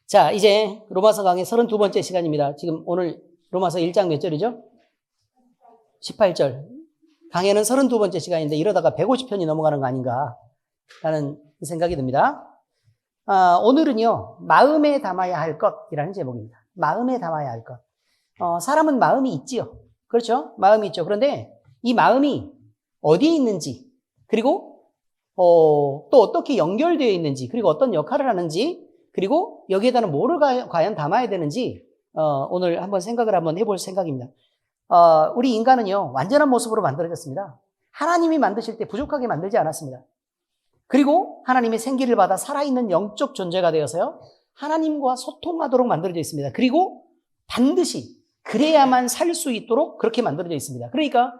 자, 이제 로마서 강의 32번째 시간입니다. 지금 오늘 로마서 1장 몇 절이죠? 18절. 강의는 32번째 시간인데 이러다가 150편이 넘어가는 거 아닌가 라는 생각이 듭니다. 오늘은요, 마음에 담아야 할 것이라는 제목입니다. 마음에 담아야 할 것. 사람은 마음이 있지요. 그렇죠? 마음이 있죠. 그런데 이 마음이 어디에 있는지, 그리고 또 어떻게 연결되어 있는지, 그리고 어떤 역할을 하는지, 그리고 여기에다는 뭐를 과연 담아야 되는지 오늘 한번 생각을 한번 해볼 생각입니다. 우리 인간은요, 완전한 모습으로 만들어졌습니다. 하나님이 만드실 때 부족하게 만들지 않았습니다. 그리고 하나님의 생기를 받아 살아있는 영적 존재가 되어서요, 하나님과 소통하도록 만들어져 있습니다. 그리고 반드시 그래야만 살 수 있도록 그렇게 만들어져 있습니다. 그러니까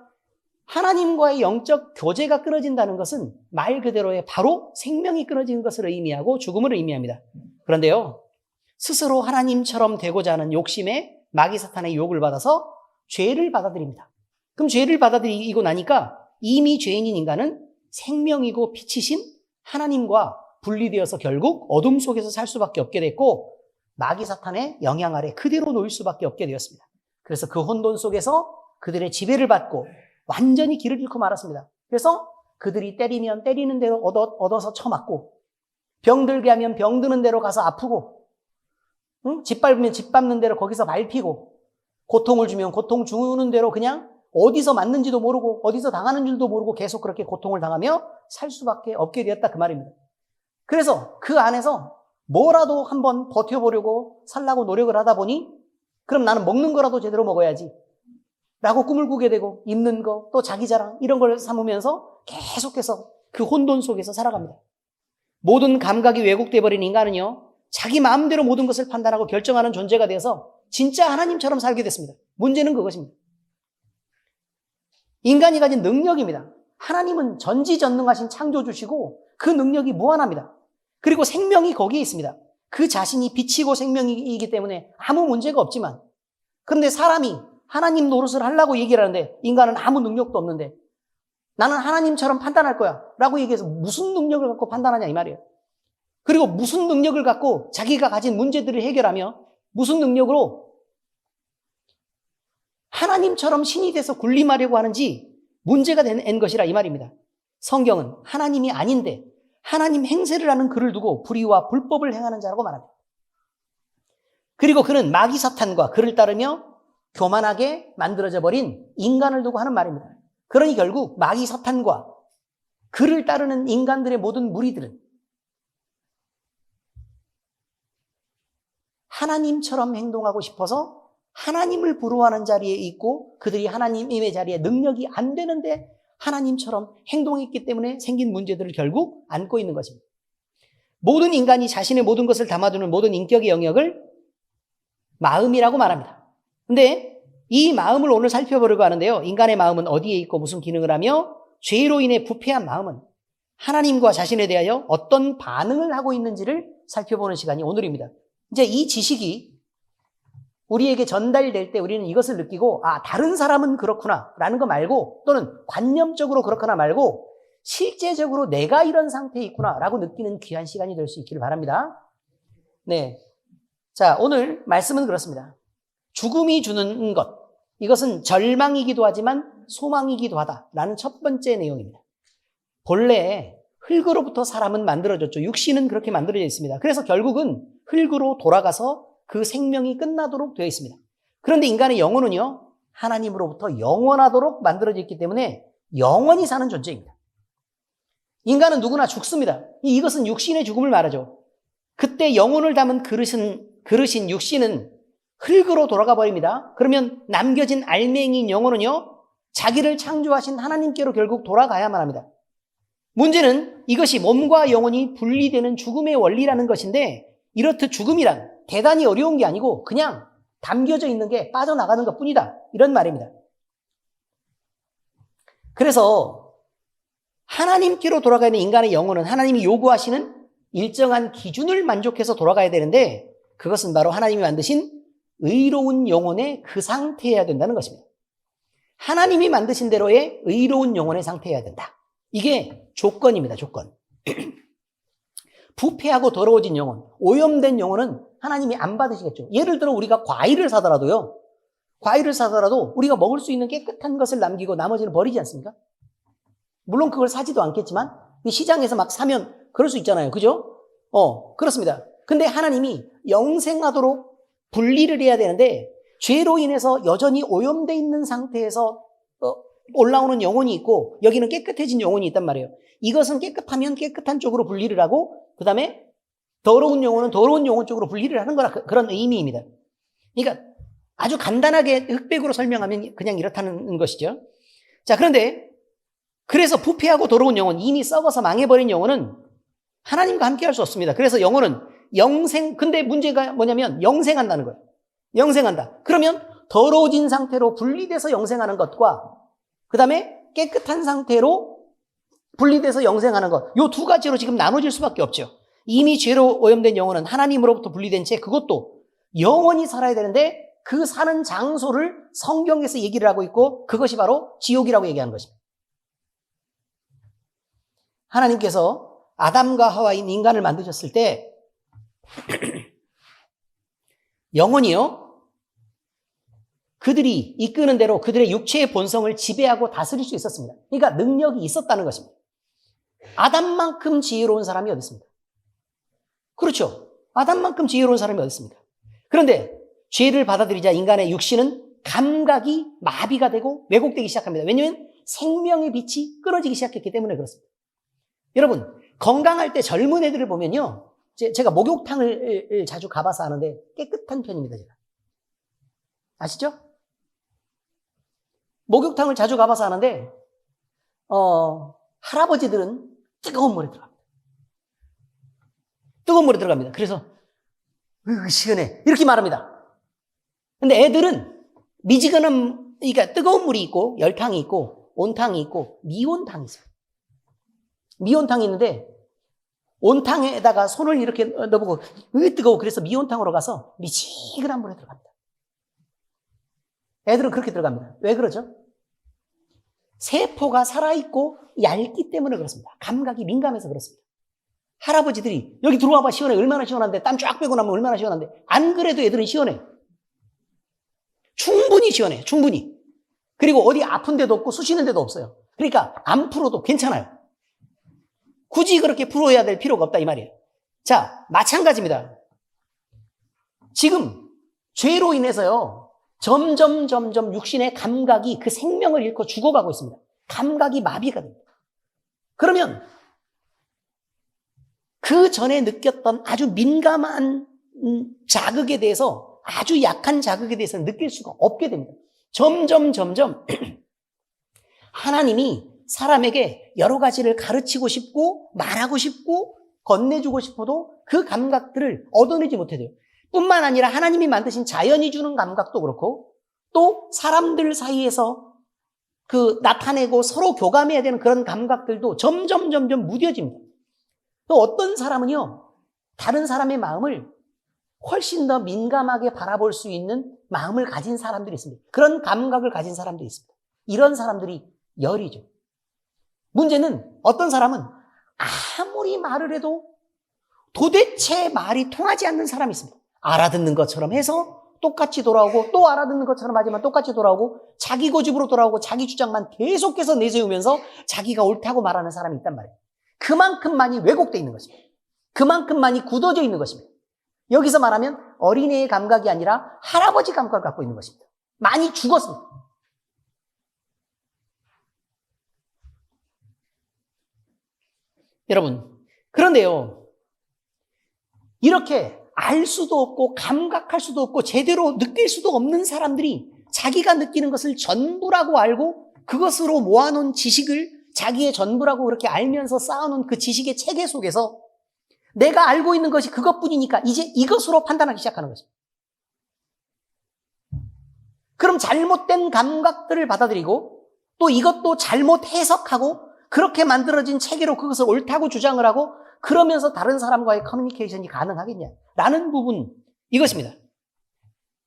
하나님과의 영적 교제가 끊어진다는 것은 말 그대로의 바로 생명이 끊어지는 것을 의미하고 죽음을 의미합니다. 그런데요, 스스로 하나님처럼 되고자 하는 욕심에 마귀 사탄의 유혹을 받아서 죄를 받아들입니다. 그럼 죄를 받아들이고 나니까 이미 죄인인 인간은 생명이고 빛이신 하나님과 분리되어서 결국 어둠 속에서 살 수밖에 없게 됐고, 마귀 사탄의 영향 아래 그대로 놓일 수밖에 없게 되었습니다. 그래서 그 혼돈 속에서 그들의 지배를 받고 완전히 길을 잃고 말았습니다. 그래서 그들이 때리면 때리는 대로 얻어서 쳐맞고, 병들게 하면 병드는 대로 가서 아프고, 집 밟으면 집 밟는 대로 거기서 밟히고, 고통을 주면 고통 주는 대로 그냥 어디서 맞는지도 모르고 어디서 당하는 줄도 모르고 계속 그렇게 고통을 당하며 살 수밖에 없게 되었다, 그 말입니다. 그래서 그 안에서 뭐라도 한번 버텨보려고 살라고 노력을 하다 보니, 그럼 나는 먹는 거라도 제대로 먹어야지 라고 꿈을 꾸게 되고, 입는 거, 또 자기 자랑 이런 걸 삼으면서 계속해서 그 혼돈 속에서 살아갑니다. 모든 감각이 왜곡돼 버린 인간은요, 자기 마음대로 모든 것을 판단하고 결정하는 존재가 되어서 진짜 하나님처럼 살게 됐습니다. 문제는 그것입니다. 인간이 가진 능력입니다. 하나님은 전지전능하신 창조주시고 그 능력이 무한합니다. 그리고 생명이 거기에 있습니다. 그 자신이 빛이고 생명이기 때문에 아무 문제가 없지만, 그런데 사람이 하나님 노릇을 하려고 얘기를 하는데 인간은 아무 능력도 없는데 나는 하나님처럼 판단할 거야 라고 얘기해서 무슨 능력을 갖고 판단하냐 이 말이에요. 그리고 무슨 능력을 갖고 자기가 가진 문제들을 해결하며 무슨 능력으로 하나님처럼 신이 돼서 군림하려고 하는지 문제가 된 것이라 이 말입니다. 성경은 하나님이 아닌데 하나님 행세를 하는 그를 두고 불의와 불법을 행하는 자라고 말합니다. 그리고 그는 마귀 사탄과 그를 따르며 교만하게 만들어져 버린 인간을 두고 하는 말입니다. 그러니 결국 마귀 사탄과 그를 따르는 인간들의 모든 무리들은 하나님처럼 행동하고 싶어서 하나님을 부러워하는 자리에 있고, 그들이 하나님의 자리에 능력이 안 되는데 하나님처럼 행동했기 때문에 생긴 문제들을 결국 안고 있는 것입니다. 모든 인간이 자신의 모든 것을 담아두는 모든 인격의 영역을 마음이라고 말합니다. 근데 이 마음을 오늘 살펴보려고 하는데요, 인간의 마음은 어디에 있고 무슨 기능을 하며, 죄로 인해 부패한 마음은 하나님과 자신에 대하여 어떤 반응을 하고 있는지를 살펴보는 시간이 오늘입니다. 이제 이 지식이 우리에게 전달될 때 우리는 이것을 느끼고, 다른 사람은 그렇구나 라는 거 말고, 또는 관념적으로 그렇거나 말고 실제적으로 내가 이런 상태에 있구나 라고 느끼는 귀한 시간이 될 수 있기를 바랍니다. 네. 자, 오늘 말씀은 그렇습니다. 죽음이 주는 것, 이것은 절망이기도 하지만 소망이기도 하다라는 첫 번째 내용입니다. 본래 흙으로부터 사람은 만들어졌죠. 육신은 그렇게 만들어져 있습니다. 그래서 결국은 흙으로 돌아가서 그 생명이 끝나도록 되어 있습니다. 그런데 인간의 영혼은요, 하나님으로부터 영원하도록 만들어져 있기 때문에 영원히 사는 존재입니다. 인간은 누구나 죽습니다. 이것은 육신의 죽음을 말하죠. 그때 영혼을 담은 그릇인 육신은 흙으로 돌아가 버립니다. 그러면 남겨진 알맹이인 영혼은요, 자기를 창조하신 하나님께로 결국 돌아가야만 합니다. 문제는 이것이 몸과 영혼이 분리되는 죽음의 원리라는 것인데, 이렇듯 죽음이란 대단히 어려운 게 아니고 그냥 담겨져 있는 게 빠져나가는 것 뿐이다, 이런 말입니다. 그래서 하나님께로 돌아가는 인간의 영혼은 하나님이 요구하시는 일정한 기준을 만족해서 돌아가야 되는데, 그것은 바로 하나님이 만드신 의로운 영혼의 그 상태여야 된다는 것입니다. 하나님이 만드신 대로의 의로운 영혼의 상태여야 된다. 이게 조건입니다, 조건. 부패하고 더러워진 영혼, 오염된 영혼은 하나님이 안 받으시겠죠. 예를 들어 우리가 과일을 사더라도 우리가 먹을 수 있는 깨끗한 것을 남기고 나머지는 버리지 않습니까? 물론 그걸 사지도 않겠지만 시장에서 막 사면 그럴 수 있잖아요. 그죠? 그렇습니다. 근데 하나님이 영생하도록 분리를 해야 되는데 죄로 인해서 여전히 오염되어 있는 상태에서 올라오는 영혼이 있고 여기는 깨끗해진 영혼이 있단 말이에요. 이것은 깨끗하면 깨끗한 쪽으로 분리를 하고 그 다음에 더러운 영혼은 더러운 영혼 쪽으로 분리를 하는 거라 그런 의미입니다. 그러니까 아주 간단하게 흑백으로 설명하면 그냥 이렇다는 것이죠. 자, 그런데 그래서 부패하고 더러운 영혼, 이미 썩어서 망해버린 영혼은 하나님과 함께 할 수 없습니다. 그래서 영혼은 근데 문제가 뭐냐면 영생한다는 거예요. 영생한다. 그러면 더러워진 상태로 분리돼서 영생하는 것과 그 다음에 깨끗한 상태로 분리돼서 영생하는 것, 이 두 가지로 지금 나눠질 수밖에 없죠. 이미 죄로 오염된 영혼은 하나님으로부터 분리된 채 그것도 영원히 살아야 되는데 그 사는 장소를 성경에서 얘기를 하고 있고 그것이 바로 지옥이라고 얘기하는 것입니다. 하나님께서 아담과 하와인 인간을 만드셨을 때 영혼이요, 그들이 이끄는 대로 그들의 육체의 본성을 지배하고 다스릴 수 있었습니다. 그러니까 능력이 있었다는 것입니다. 아담만큼 지혜로운 사람이 어디 있습니까? 그렇죠. 아담만큼 지혜로운 사람이 어디 있습니까? 그런데 죄를 받아들이자 인간의 육신은 감각이 마비가 되고 왜곡되기 시작합니다. 왜냐하면 생명의 빛이 끊어지기 시작했기 때문에 그렇습니다. 여러분, 건강할 때 젊은 애들을 보면요, 제가 목욕탕을 자주 가봐서 아는데 깨끗한 편입니다. 제가. 아시죠? 목욕탕을 자주 가봐서 아는데 할아버지들은 뜨거운 물에 들어갑니다. 뜨거운 물에 들어갑니다. 그래서 시원해 이렇게 말합니다. 근데 애들은 미지근한, 그러니까 뜨거운 물이 있고 열탕이 있고 온탕이 있고 미온탕이 있어요. 미온탕이 있는데 온탕에다가 손을 이렇게 넣어보고 뜨거워, 그래서 미온탕으로 가서 미지근한 물에 들어갑니다. 애들은 그렇게 들어갑니다. 왜 그러죠? 세포가 살아있고 얇기 때문에 그렇습니다. 감각이 민감해서 그렇습니다. 할아버지들이 여기 들어와봐 시원해, 얼마나 시원한데, 땀 쫙 빼고 나면 얼마나 시원한데, 안 그래도 애들은 시원해. 충분히 시원해, 충분히. 그리고 어디 아픈 데도 없고 쑤시는 데도 없어요. 그러니까 안 풀어도 괜찮아요. 굳이 그렇게 풀어야 될 필요가 없다 이 말이에요. 자, 마찬가지입니다. 지금 죄로 인해서요, 점점 육신의 감각이 그 생명을 잃고 죽어가고 있습니다. 감각이 마비가 됩니다. 그러면 그 전에 느꼈던 아주 민감한 자극에 대해서, 아주 약한 자극에 대해서는 느낄 수가 없게 됩니다. 점점 하나님이 사람에게 여러 가지를 가르치고 싶고 말하고 싶고 건네주고 싶어도 그 감각들을 얻어내지 못해요. 뿐만 아니라 하나님이 만드신 자연이 주는 감각도 그렇고 또 사람들 사이에서 그 나타내고 서로 교감해야 되는 그런 감각들도 점점 무뎌집니다. 또 어떤 사람은요, 다른 사람의 마음을 훨씬 더 민감하게 바라볼 수 있는 마음을 가진 사람들이 있습니다. 그런 감각을 가진 사람들이 있습니다. 이런 사람들이 열이죠. 문제는 어떤 사람은 아무리 말을 해도 도대체 말이 통하지 않는 사람이 있습니다. 알아듣는 것처럼 해서 똑같이 돌아오고 또 알아듣는 것처럼 하지만 똑같이 돌아오고 자기 고집으로 돌아오고 자기 주장만 계속해서 내세우면서 자기가 옳다고 말하는 사람이 있단 말이에요. 그만큼 많이 왜곡되어 있는 것입니다. 그만큼 많이 굳어져 있는 것입니다. 여기서 말하면 어린애의 감각이 아니라 할아버지 감각을 갖고 있는 것입니다. 많이 죽었습니다. 여러분, 그런데요, 이렇게 알 수도 없고 감각할 수도 없고 제대로 느낄 수도 없는 사람들이 자기가 느끼는 것을 전부라고 알고 그것으로 모아놓은 지식을 자기의 전부라고 그렇게 알면서 쌓아놓은 그 지식의 체계 속에서 내가 알고 있는 것이 그것뿐이니까 이제 이것으로 판단하기 시작하는 거죠. 그럼 잘못된 감각들을 받아들이고 또 이것도 잘못 해석하고 그렇게 만들어진 체계로 그것을 옳다고 주장을 하고 그러면서 다른 사람과의 커뮤니케이션이 가능하겠냐? 라는 부분, 이것입니다.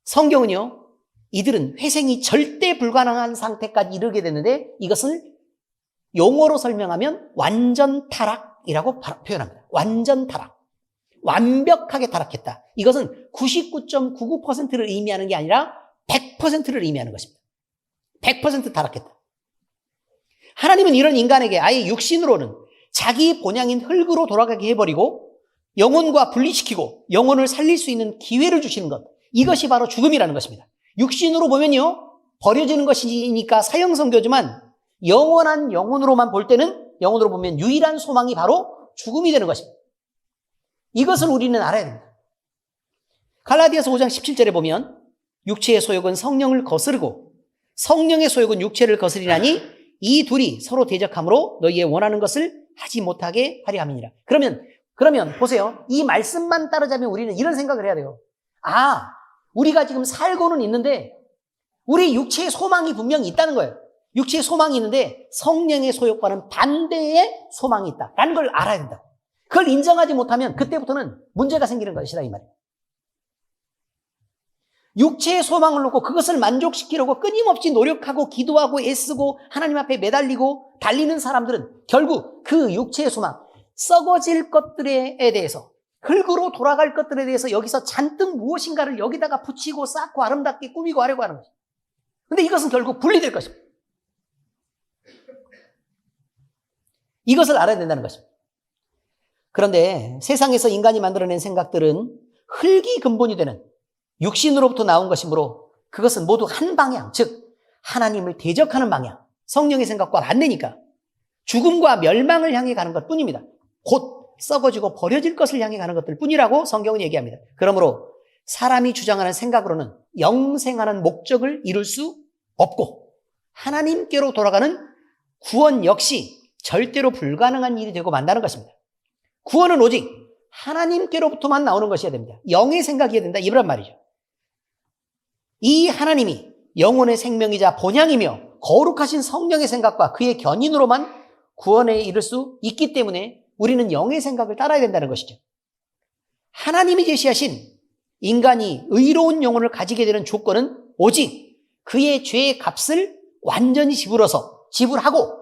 성경은요, 이들은 회생이 절대 불가능한 상태까지 이르게 되는데 이것을 용어로 설명하면 완전 타락이라고 표현합니다. 완전 타락. 완벽하게 타락했다. 이것은 99.99%를 의미하는 게 아니라 100%를 의미하는 것입니다. 100% 타락했다. 하나님은 이런 인간에게 아예 육신으로는 자기 본향인 흙으로 돌아가게 해버리고 영혼과 분리시키고 영혼을 살릴 수 있는 기회를 주시는 것. 이것이 바로 죽음이라는 것입니다. 육신으로 보면요, 버려지는 것이니까 사형선고지만 영원한 영혼으로만 볼 때는, 영혼으로 보면 유일한 소망이 바로 죽음이 되는 것입니다. 이것을 우리는 알아야 됩니다. 갈라디아서 5장 17절에 보면 육체의 소욕은 성령을 거스르고 성령의 소욕은 육체를 거스리나니 이 둘이 서로 대적함으로 너희의 원하는 것을 하지 못하게 하려 함이니라. 그러면 보세요. 이 말씀만 따르자면 우리는 이런 생각을 해야 돼요. 아, 우리가 지금 살고는 있는데 우리 육체의 소망이 분명히 있다는 거예요. 육체의 소망이 있는데 성령의 소욕과는 반대의 소망이 있다라는 걸 알아야 된다. 그걸 인정하지 못하면 그때부터는 문제가 생기는 것이다 이 말이에요. 육체의 소망을 놓고 그것을 만족시키려고 끊임없이 노력하고 기도하고 애쓰고 하나님 앞에 매달리고 달리는 사람들은 결국 그 육체의 소망, 썩어질 것들에 대해서, 흙으로 돌아갈 것들에 대해서 여기서 잔뜩 무엇인가를 여기다가 붙이고 쌓고 아름답게 꾸미고 하려고 하는 거죠. 근데 이것은 결국 분리될 것입니다. 이것을 알아야 된다는 것입니다. 그런데 세상에서 인간이 만들어낸 생각들은 흙이 근본이 되는 육신으로부터 나온 것이므로 그것은 모두 한 방향, 즉 하나님을 대적하는 방향, 성령의 생각과 반대니까 죽음과 멸망을 향해 가는 것뿐입니다. 곧 썩어지고 버려질 것을 향해 가는 것들 뿐이라고 성경은 얘기합니다. 그러므로 사람이 주장하는 생각으로는 영생하는 목적을 이룰 수 없고 하나님께로 돌아가는 구원 역시 절대로 불가능한 일이 되고 만다는 것입니다. 구원은 오직 하나님께로부터만 나오는 것이어야 됩니다. 영의 생각이어야 된다 이런 말이죠. 이 하나님이 영혼의 생명이자 본향이며 거룩하신 성령의 생각과 그의 견인으로만 구원에 이를 수 있기 때문에 우리는 영의 생각을 따라야 된다는 것이죠. 하나님이 제시하신 인간이 의로운 영혼을 가지게 되는 조건은 오직 그의 죄의 값을 완전히 지불하고,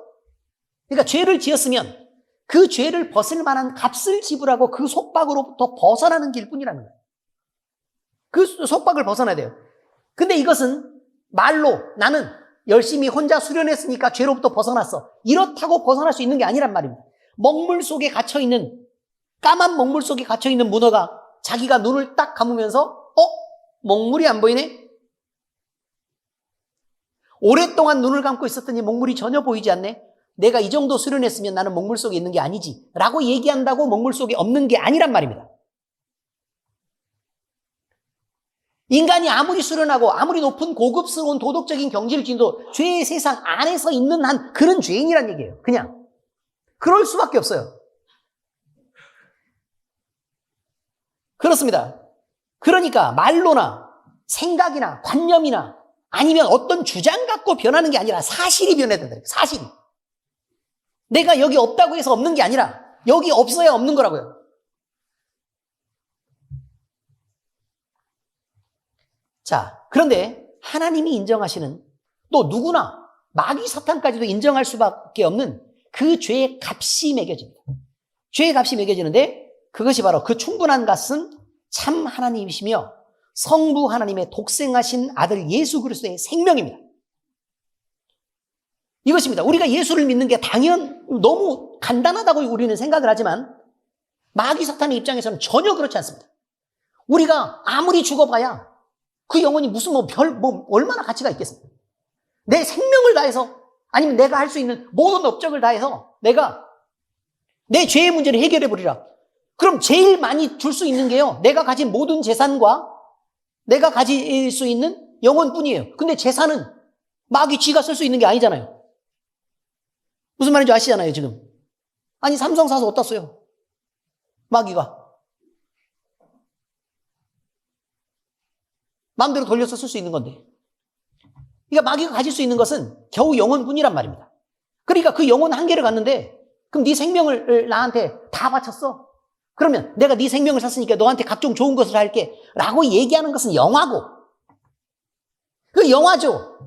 그러니까 죄를 지었으면 그 죄를 벗을 만한 값을 지불하고 그 속박으로부터 벗어나는 길뿐이라는 거예요. 그 속박을 벗어나야 돼요. 근데 이것은 말로 나는 열심히 혼자 수련했으니까 죄로부터 벗어났어, 이렇다고 벗어날 수 있는 게 아니란 말입니다. 먹물 속에 갇혀있는, 까만 먹물 속에 갇혀있는 문어가 자기가 눈을 딱 감으면서 먹물이 안 보이네? 오랫동안 눈을 감고 있었더니 먹물이 전혀 보이지 않네? 내가 이 정도 수련했으면 나는 먹물 속에 있는 게 아니지 라고 얘기한다고 먹물 속에 없는 게 아니란 말입니다. 인간이 아무리 수련하고 아무리 높은 고급스러운 도덕적인 경지를 지녀도 죄의 세상 안에서 있는 한 그런 죄인이란 얘기예요. 그냥 그럴 수밖에 없어요. 그렇습니다. 그러니까 말로나 생각이나 관념이나 아니면 어떤 주장 갖고 변하는 게 아니라 사실이 변해야 된다. 사실이. 내가 여기 없다고 해서 없는 게 아니라 여기 없어야 없는 거라고요. 자, 그런데 하나님이 인정하시는, 또 누구나 마귀 사탄까지도 인정할 수밖에 없는 그 죄의 값이 매겨집니다. 죄의 값이 매겨지는데 그것이 바로 그 충분한 값은 참 하나님이시며 성부 하나님의 독생하신 아들 예수 그리스도의 생명입니다. 이것입니다. 우리가 예수를 믿는 게 너무 간단하다고 우리는 생각을 하지만 마귀 사탄의 입장에서는 전혀 그렇지 않습니다. 우리가 아무리 죽어봐야 그 영혼이 무슨 얼마나 가치가 있겠습니까? 내 생명을 다해서, 아니면 내가 할 수 있는 모든 업적을 다해서 내가 내 죄의 문제를 해결해 버리라. 그럼 제일 많이 줄 수 있는 게요, 내가 가진 모든 재산과 내가 가질 수 있는 영혼뿐이에요. 근데 재산은 마귀 쥐가 쓸 수 있는 게 아니잖아요. 무슨 말인지 아시잖아요, 지금. 아니, 삼성 사서 어디다 써요? 마귀가. 마음대로 돌려서 쓸 수 있는 건데. 그러니까 마귀가 가질 수 있는 것은 겨우 영혼뿐이란 말입니다. 그러니까 그 영혼 한계를 갖는데, 그럼 네 생명을 나한테 다 바쳤어? 그러면 내가 네 생명을 샀으니까 너한테 각종 좋은 것을 할게 라고 얘기하는 것은 영화고, 그 영화죠.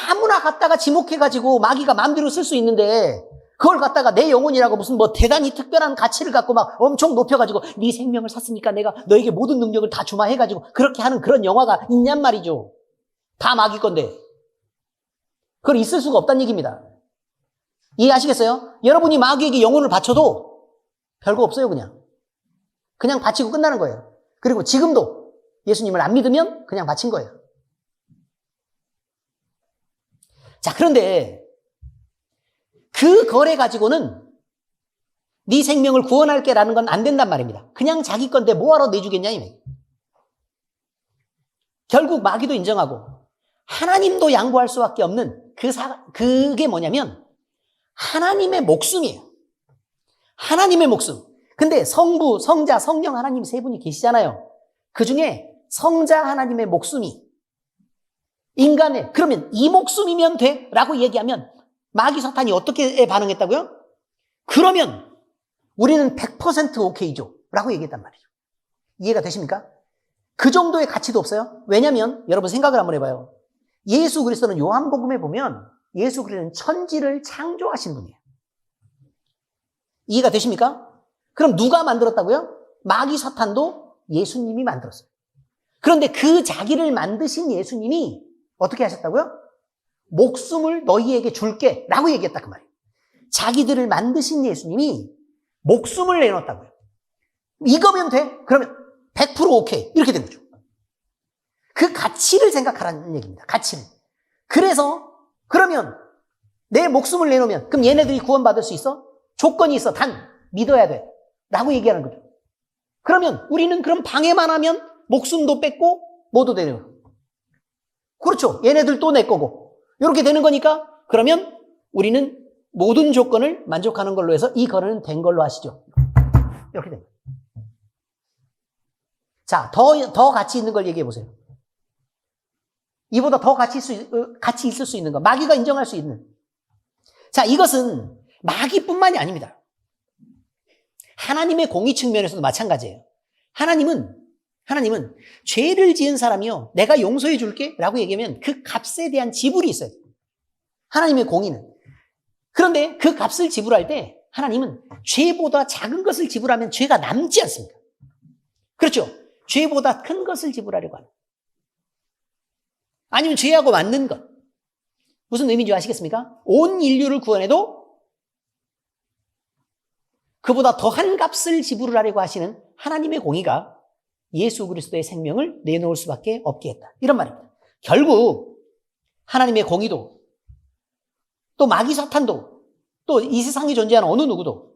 아무나 갖다가 지목해가지고 마귀가 마음대로 쓸 수 있는데 그걸 갖다가 내 영혼이라고 무슨 뭐 대단히 특별한 가치를 갖고 막 엄청 높여가지고 네 생명을 샀으니까 내가 너에게 모든 능력을 다 주마 해가지고 그렇게 하는 그런 영화가 있냔 말이죠. 다 마귀 건데. 그걸 있을 수가 없다는 얘기입니다. 이해하시겠어요? 여러분이 마귀에게 영혼을 바쳐도 별거 없어요, 그냥. 그냥 바치고 끝나는 거예요. 그리고 지금도 예수님을 안 믿으면 그냥 바친 거예요. 자, 그런데 그 거래 가지고는 네 생명을 구원할게라는 건 안 된단 말입니다. 그냥 자기 건데 뭐하러 내주겠냐, 이 얘기. 결국 마귀도 인정하고 하나님도 양보할 수밖에 없는 그게 뭐냐면 하나님의 목숨이에요. 하나님의 목숨. 근데 성부, 성자, 성령 하나님 세 분이 계시잖아요. 그 중에 성자 하나님의 목숨이 인간의, 그러면 이 목숨이면 돼? 라고 얘기하면 마귀 사탄이 어떻게 반응했다고요? 그러면 우리는 100% 오케이죠. 라고 얘기했단 말이죠. 이해가 되십니까? 그 정도의 가치도 없어요. 왜냐면 여러분 생각을 한번 해봐요. 예수 그리스도는 요한복음에 보면 예수 그리스도는 천지를 창조하신 분이에요. 이해가 되십니까? 그럼 누가 만들었다고요? 마귀 사탄도 예수님이 만들었어요. 그런데 그 자기를 만드신 예수님이 어떻게 하셨다고요? 목숨을 너희에게 줄게 라고 얘기했다 그 말이에요. 자기들을 만드신 예수님이 목숨을 내놓았다고요. 이거면 돼? 그러면 100% 오케이 이렇게 된 거죠. 그 가치를 생각하라는 얘기입니다. 가치를. 그래서 그러면 내 목숨을 내놓으면 그럼 얘네들이 구원받을 수 있어? 조건이 있어. 단 믿어야 돼 라고 얘기하는 거죠. 그러면 우리는 그럼 방해만 하면 목숨도 뺏고 뭐도 되는 거예요. 그렇죠. 얘네들 또 내 거고 이렇게 되는 거니까 그러면 우리는 모든 조건을 만족하는 걸로 해서 이 거래는 된 걸로 하시죠. 이렇게 됩니다. 자, 더 가치 있는 걸 얘기해 보세요. 이보다 더 가치 있을 수 있는 거. 마귀가 인정할 수 있는. 자, 이것은 마귀뿐만이 아닙니다. 하나님의 공의 측면에서도 마찬가지예요. 하나님은 죄를 지은 사람이요, 내가 용서해 줄게 라고 얘기하면 그 값에 대한 지불이 있어요. 하나님의 공의는. 그런데 그 값을 지불할 때 하나님은 죄보다 작은 것을 지불하면 죄가 남지 않습니다. 그렇죠? 죄보다 큰 것을 지불하려고 하는. 아니면 죄하고 맞는 것. 무슨 의미인지 아시겠습니까? 온 인류를 구원해도 그보다 더한 값을 지불을 하려고 하시는 하나님의 공의가 예수 그리스도의 생명을 내놓을 수밖에 없게 했다. 이런 말입니다. 결국 하나님의 공의도 또 마귀 사탄도 또 이 세상에 존재하는 어느 누구도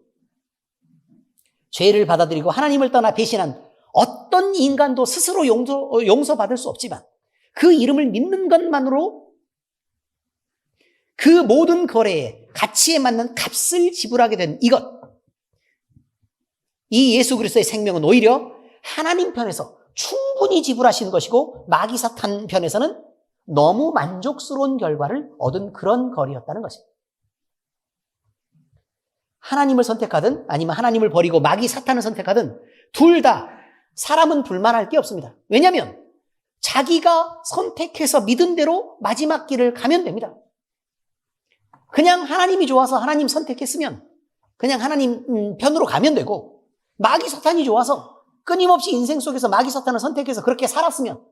죄를 받아들이고 하나님을 떠나 배신한 어떤 인간도 스스로 용서받을 수 없지만 그 이름을 믿는 것만으로 그 모든 거래에 가치에 맞는 값을 지불하게 된 이것. 이 예수 그리스도의 생명은 오히려 하나님 편에서 충분히 지불하시는 것이고 마귀 사탄 편에서는 너무 만족스러운 결과를 얻은 그런 거래였다는 것입니다. 하나님을 선택하든 아니면 하나님을 버리고 마귀 사탄을 선택하든 둘 다 사람은 불만할 게 없습니다. 왜냐하면 자기가 선택해서 믿은 대로 마지막 길을 가면 됩니다. 그냥 하나님이 좋아서 하나님 선택했으면 그냥 하나님 편으로 가면 되고, 마귀 사탄이 좋아서 끊임없이 인생 속에서 마귀 사탄을 선택해서 그렇게 살았으면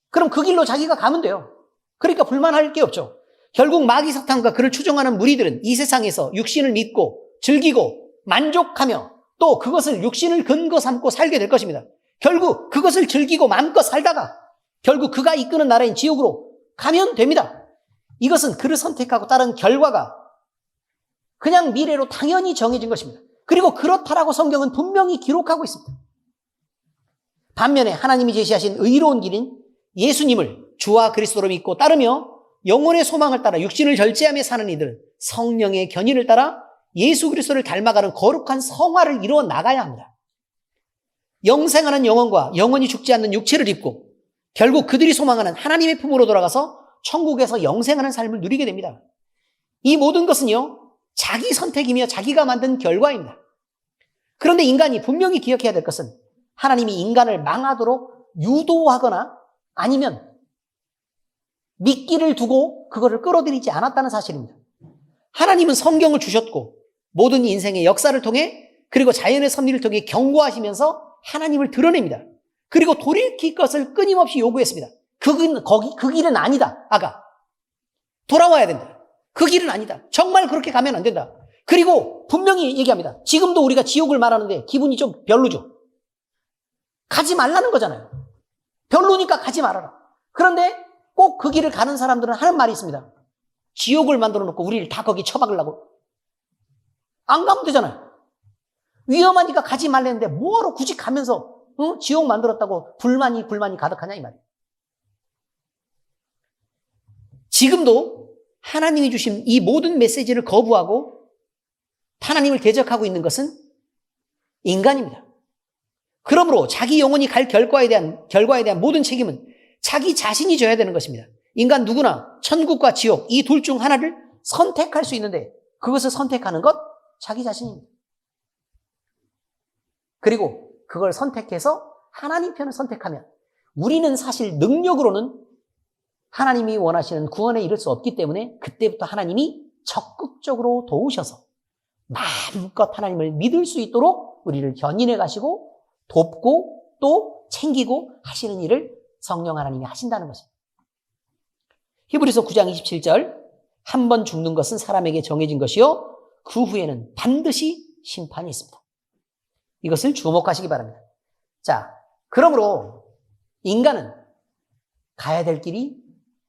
그럼 그 길로 자기가 가면 돼요. 그러니까 불만할 게 없죠. 결국 마귀 사탄과 그를 추종하는 무리들은 이 세상에서 육신을 믿고 즐기고 만족하며 또 그것을 육신을 근거 삼고 살게 될 것입니다. 결국 그것을 즐기고 마음껏 살다가 결국 그가 이끄는 나라인 지옥으로 가면 됩니다. 이것은 그를 선택하고 따른 결과가 그냥 미래로 당연히 정해진 것입니다. 그리고 그렇다라고 성경은 분명히 기록하고 있습니다. 반면에 하나님이 제시하신 의로운 길인 예수님을 주와 그리스도로 믿고 따르며 영혼의 소망을 따라 육신을 절제하며 사는 이들은 성령의 견인을 따라 예수 그리스도를 닮아가는 거룩한 성화를 이루어 나가야 합니다. 영생하는 영혼과 영원히 죽지 않는 육체를 입고 결국 그들이 소망하는 하나님의 품으로 돌아가서 천국에서 영생하는 삶을 누리게 됩니다. 이 모든 것은요, 자기 선택이며 자기가 만든 결과입니다. 그런데 인간이 분명히 기억해야 될 것은 하나님이 인간을 망하도록 유도하거나 아니면 미끼를 두고 그거를 끌어들이지 않았다는 사실입니다. 하나님은 성경을 주셨고 모든 인생의 역사를 통해 그리고 자연의 섭리를 통해 경고하시면서 하나님을 드러냅니다. 그리고 돌이킬 것을 끊임없이 요구했습니다. 그 길은 아니다. 아가. 돌아와야 된다. 그 길은 아니다. 정말 그렇게 가면 안 된다. 그리고 분명히 얘기합니다. 지금도 우리가 지옥을 말하는데 기분이 좀 별로죠. 가지 말라는 거잖아요. 별로니까 가지 말아라. 그런데 꼭 그 길을 가는 사람들은 하는 말이 있습니다. 지옥을 만들어 놓고 우리를 다 거기 처박으려고. 안 가면 되잖아요. 위험하니까 가지 말랬는데 뭐하러 굳이 가면서 지옥 만들었다고 불만이 가득하냐 이 말이에요. 지금도 하나님이 주신 이 모든 메시지를 거부하고 하나님을 대적하고 있는 것은 인간입니다. 그러므로 자기 영혼이 갈 결과에 대한 모든 책임은 자기 자신이 져야 되는 것입니다. 인간 누구나 천국과 지옥 이 둘 중 하나를 선택할 수 있는데 그것을 선택하는 것 자기 자신입니다. 그리고 그걸 선택해서 하나님 편을 선택하면 우리는 사실 능력으로는 하나님이 원하시는 구원에 이를 수 없기 때문에 그때부터 하나님이 적극적으로 도우셔서 마음껏 하나님을 믿을 수 있도록 우리를 견인해 가시고 돕고 또 챙기고 하시는 일을 성령 하나님이 하신다는 것입니다. 히브리서 9장 27절 한 번 죽는 것은 사람에게 정해진 것이요 그 후에는 반드시 심판이 있습니다. 이것을 주목하시기 바랍니다. 자, 그러므로 인간은 가야 될 길이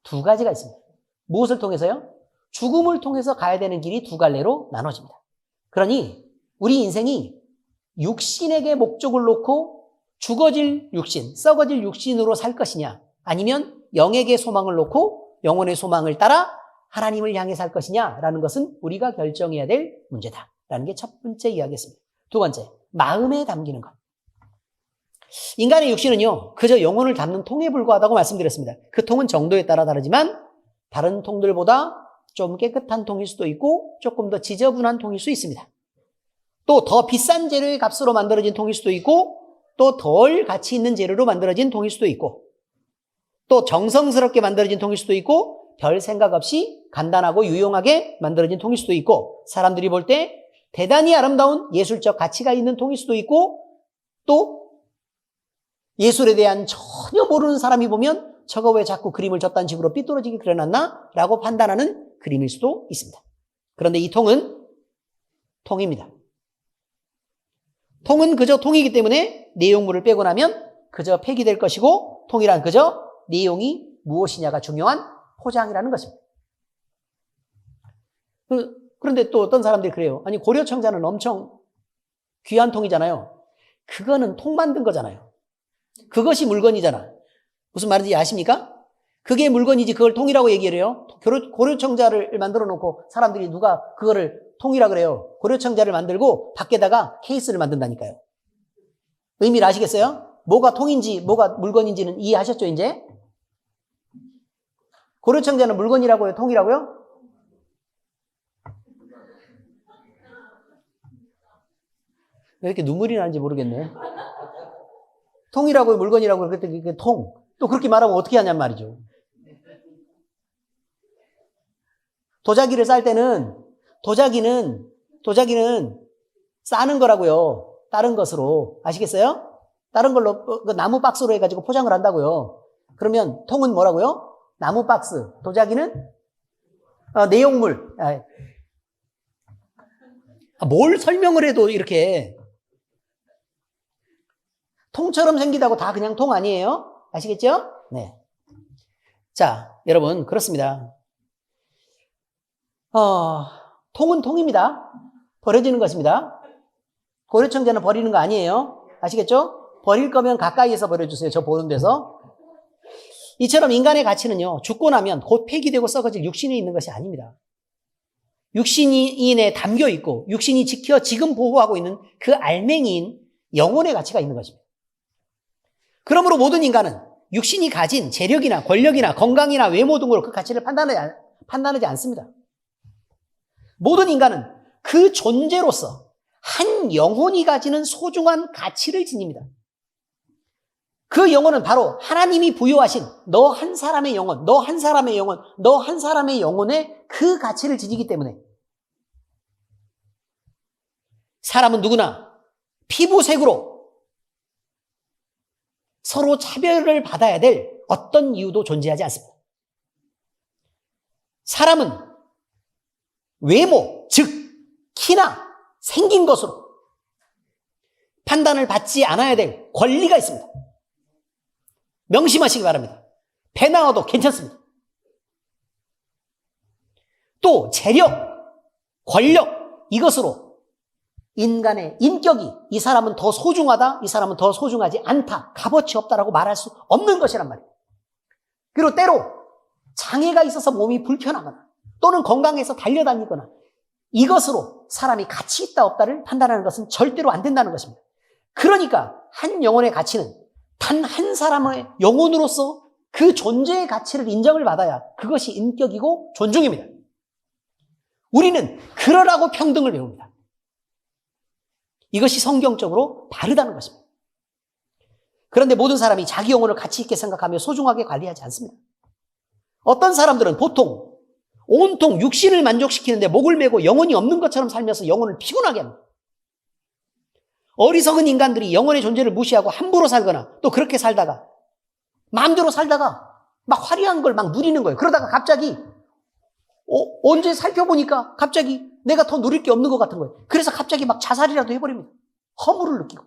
두 가지가 있습니다. 무엇을 통해서요? 죽음을 통해서 가야 되는 길이 두 갈래로 나눠집니다. 그러니 우리 인생이 육신에게 목적을 놓고 죽어질 육신, 썩어질 육신으로 살 것이냐 아니면 영에게 소망을 놓고 영혼의 소망을 따라 하나님을 향해 살 것이냐라는 것은 우리가 결정해야 될 문제다라는 게 첫 번째 이야기였습니다. 두 번째, 마음에 담기는 것. 인간의 육신은요, 그저 영혼을 담는 통에 불과하다고 말씀드렸습니다. 그 통은 정도에 따라 다르지만 다른 통들보다 좀 깨끗한 통일 수도 있고 조금 더 지저분한 통일 수 있습니다. 또 더 비싼 재료의 값으로 만들어진 통일 수도 있고 또 덜 가치 있는 재료로 만들어진 통일 수도 있고 또 정성스럽게 만들어진 통일 수도 있고 별 생각 없이 간단하고 유용하게 만들어진 통일 수도 있고 사람들이 볼 때 대단히 아름다운 예술적 가치가 있는 통일 수도 있고 또 예술에 대한 전혀 모르는 사람이 보면 저거 왜 자꾸 그림을 저딴 식으로 삐뚤어지게 그려놨나? 라고 판단하는 그림일 수도 있습니다. 그런데 이 통은 통입니다. 통은 그저 통이기 때문에 내용물을 빼고 나면 그저 폐기될 것이고 통이란 그저 내용이 무엇이냐가 중요한 포장이라는 것입니다. 그런데 또 어떤 사람들이 그래요. 아니 고려청자는 엄청 귀한 통이잖아요. 그거는 통 만든 거잖아요. 그것이 물건이잖아. 무슨 말인지 아십니까? 그게 물건이지 그걸 통이라고 얘기를 해요. 고려청자를 만들어 놓고 사람들이 누가 그거를 통이라 그래요. 고려청자를 만들고 밖에다가 케이스를 만든다니까요. 의미를 아시겠어요? 뭐가 통인지 뭐가 물건인지는 이해하셨죠 이제? 고려청자는 물건이라고요? 통이라고요? 왜 이렇게 눈물이 나는지 모르겠네. 통이라고요? 물건이라고요? 그때 통. 또 그렇게 말하면 어떻게 하냔 말이죠. 도자기를 쌀 때는 도자기는 싸는 거라고요. 다른 것으로. 아시겠어요? 다른 걸로 나무 박스로 해가지고 포장을 한다고요. 그러면 통은 뭐라고요? 나무 박스. 도자기는 내용물. 뭘 설명을 해도 이렇게 통처럼 생기다고 다 그냥 통 아니에요? 아시겠죠? 네. 자, 여러분 그렇습니다. 통은 통입니다. 버려지는 것입니다. 고려청자는 버리는 거 아니에요. 아시겠죠? 버릴 거면 가까이에서 버려주세요. 저 보는 데서. 이처럼 인간의 가치는요. 죽고 나면 곧 폐기되고 썩어질 육신에 있는 것이 아닙니다. 육신에 담겨 있고 육신이 지켜 지금 보호하고 있는 그 알맹이인 영혼의 가치가 있는 것입니다. 그러므로 모든 인간은 육신이 가진 재력이나 권력이나 건강이나 외모 등으로 그 가치를 판단하지 않습니다. 모든 인간은 그 존재로서 한 영혼이 가지는 소중한 가치를 지닙니다. 그 영혼은 바로 하나님이 부여하신 너 한 사람의 영혼, 너 한 사람의 영혼, 너 한 사람의 영혼의 그 가치를 지니기 때문에 사람은 누구나 피부색으로 서로 차별을 받아야 될 어떤 이유도 존재하지 않습니다. 사람은 외모, 즉 키나 생긴 것으로 판단을 받지 않아야 될 권리가 있습니다. 명심하시기 바랍니다. 배 나와도 괜찮습니다. 또 재력, 권력, 이것으로 인간의 인격이 이 사람은 더 소중하다, 이 사람은 더 소중하지 않다, 값어치 없다라고 말할 수 없는 것이란 말이에요. 그리고 때로 장애가 있어서 몸이 불편하거나 또는 건강해서 달려다니거나 이것으로 사람이 가치 있다 없다를 판단하는 것은 절대로 안 된다는 것입니다. 그러니까 한 영혼의 가치는 단 한 사람의 영혼으로서 그 존재의 가치를 인정을 받아야 그것이 인격이고 존중입니다. 우리는 그러라고 평등을 배웁니다. 이것이 성경적으로 바르다는 것입니다. 그런데 모든 사람이 자기 영혼을 가치 있게 생각하며 소중하게 관리하지 않습니다. 어떤 사람들은 보통 온통 육신을 만족시키는데 목을 메고 영혼이 없는 것처럼 살면서 영혼을 피곤하게 합니다. 어리석은 인간들이 영혼의 존재를 무시하고 함부로 살거나 또 그렇게 살다가 마음대로 살다가 막 화려한 걸 막 누리는 거예요. 그러다가 갑자기 언제 살펴보니까 갑자기 내가 더 누릴 게 없는 것 같은 거예요. 그래서 갑자기 막 자살이라도 해버립니다. 허물을 느끼고.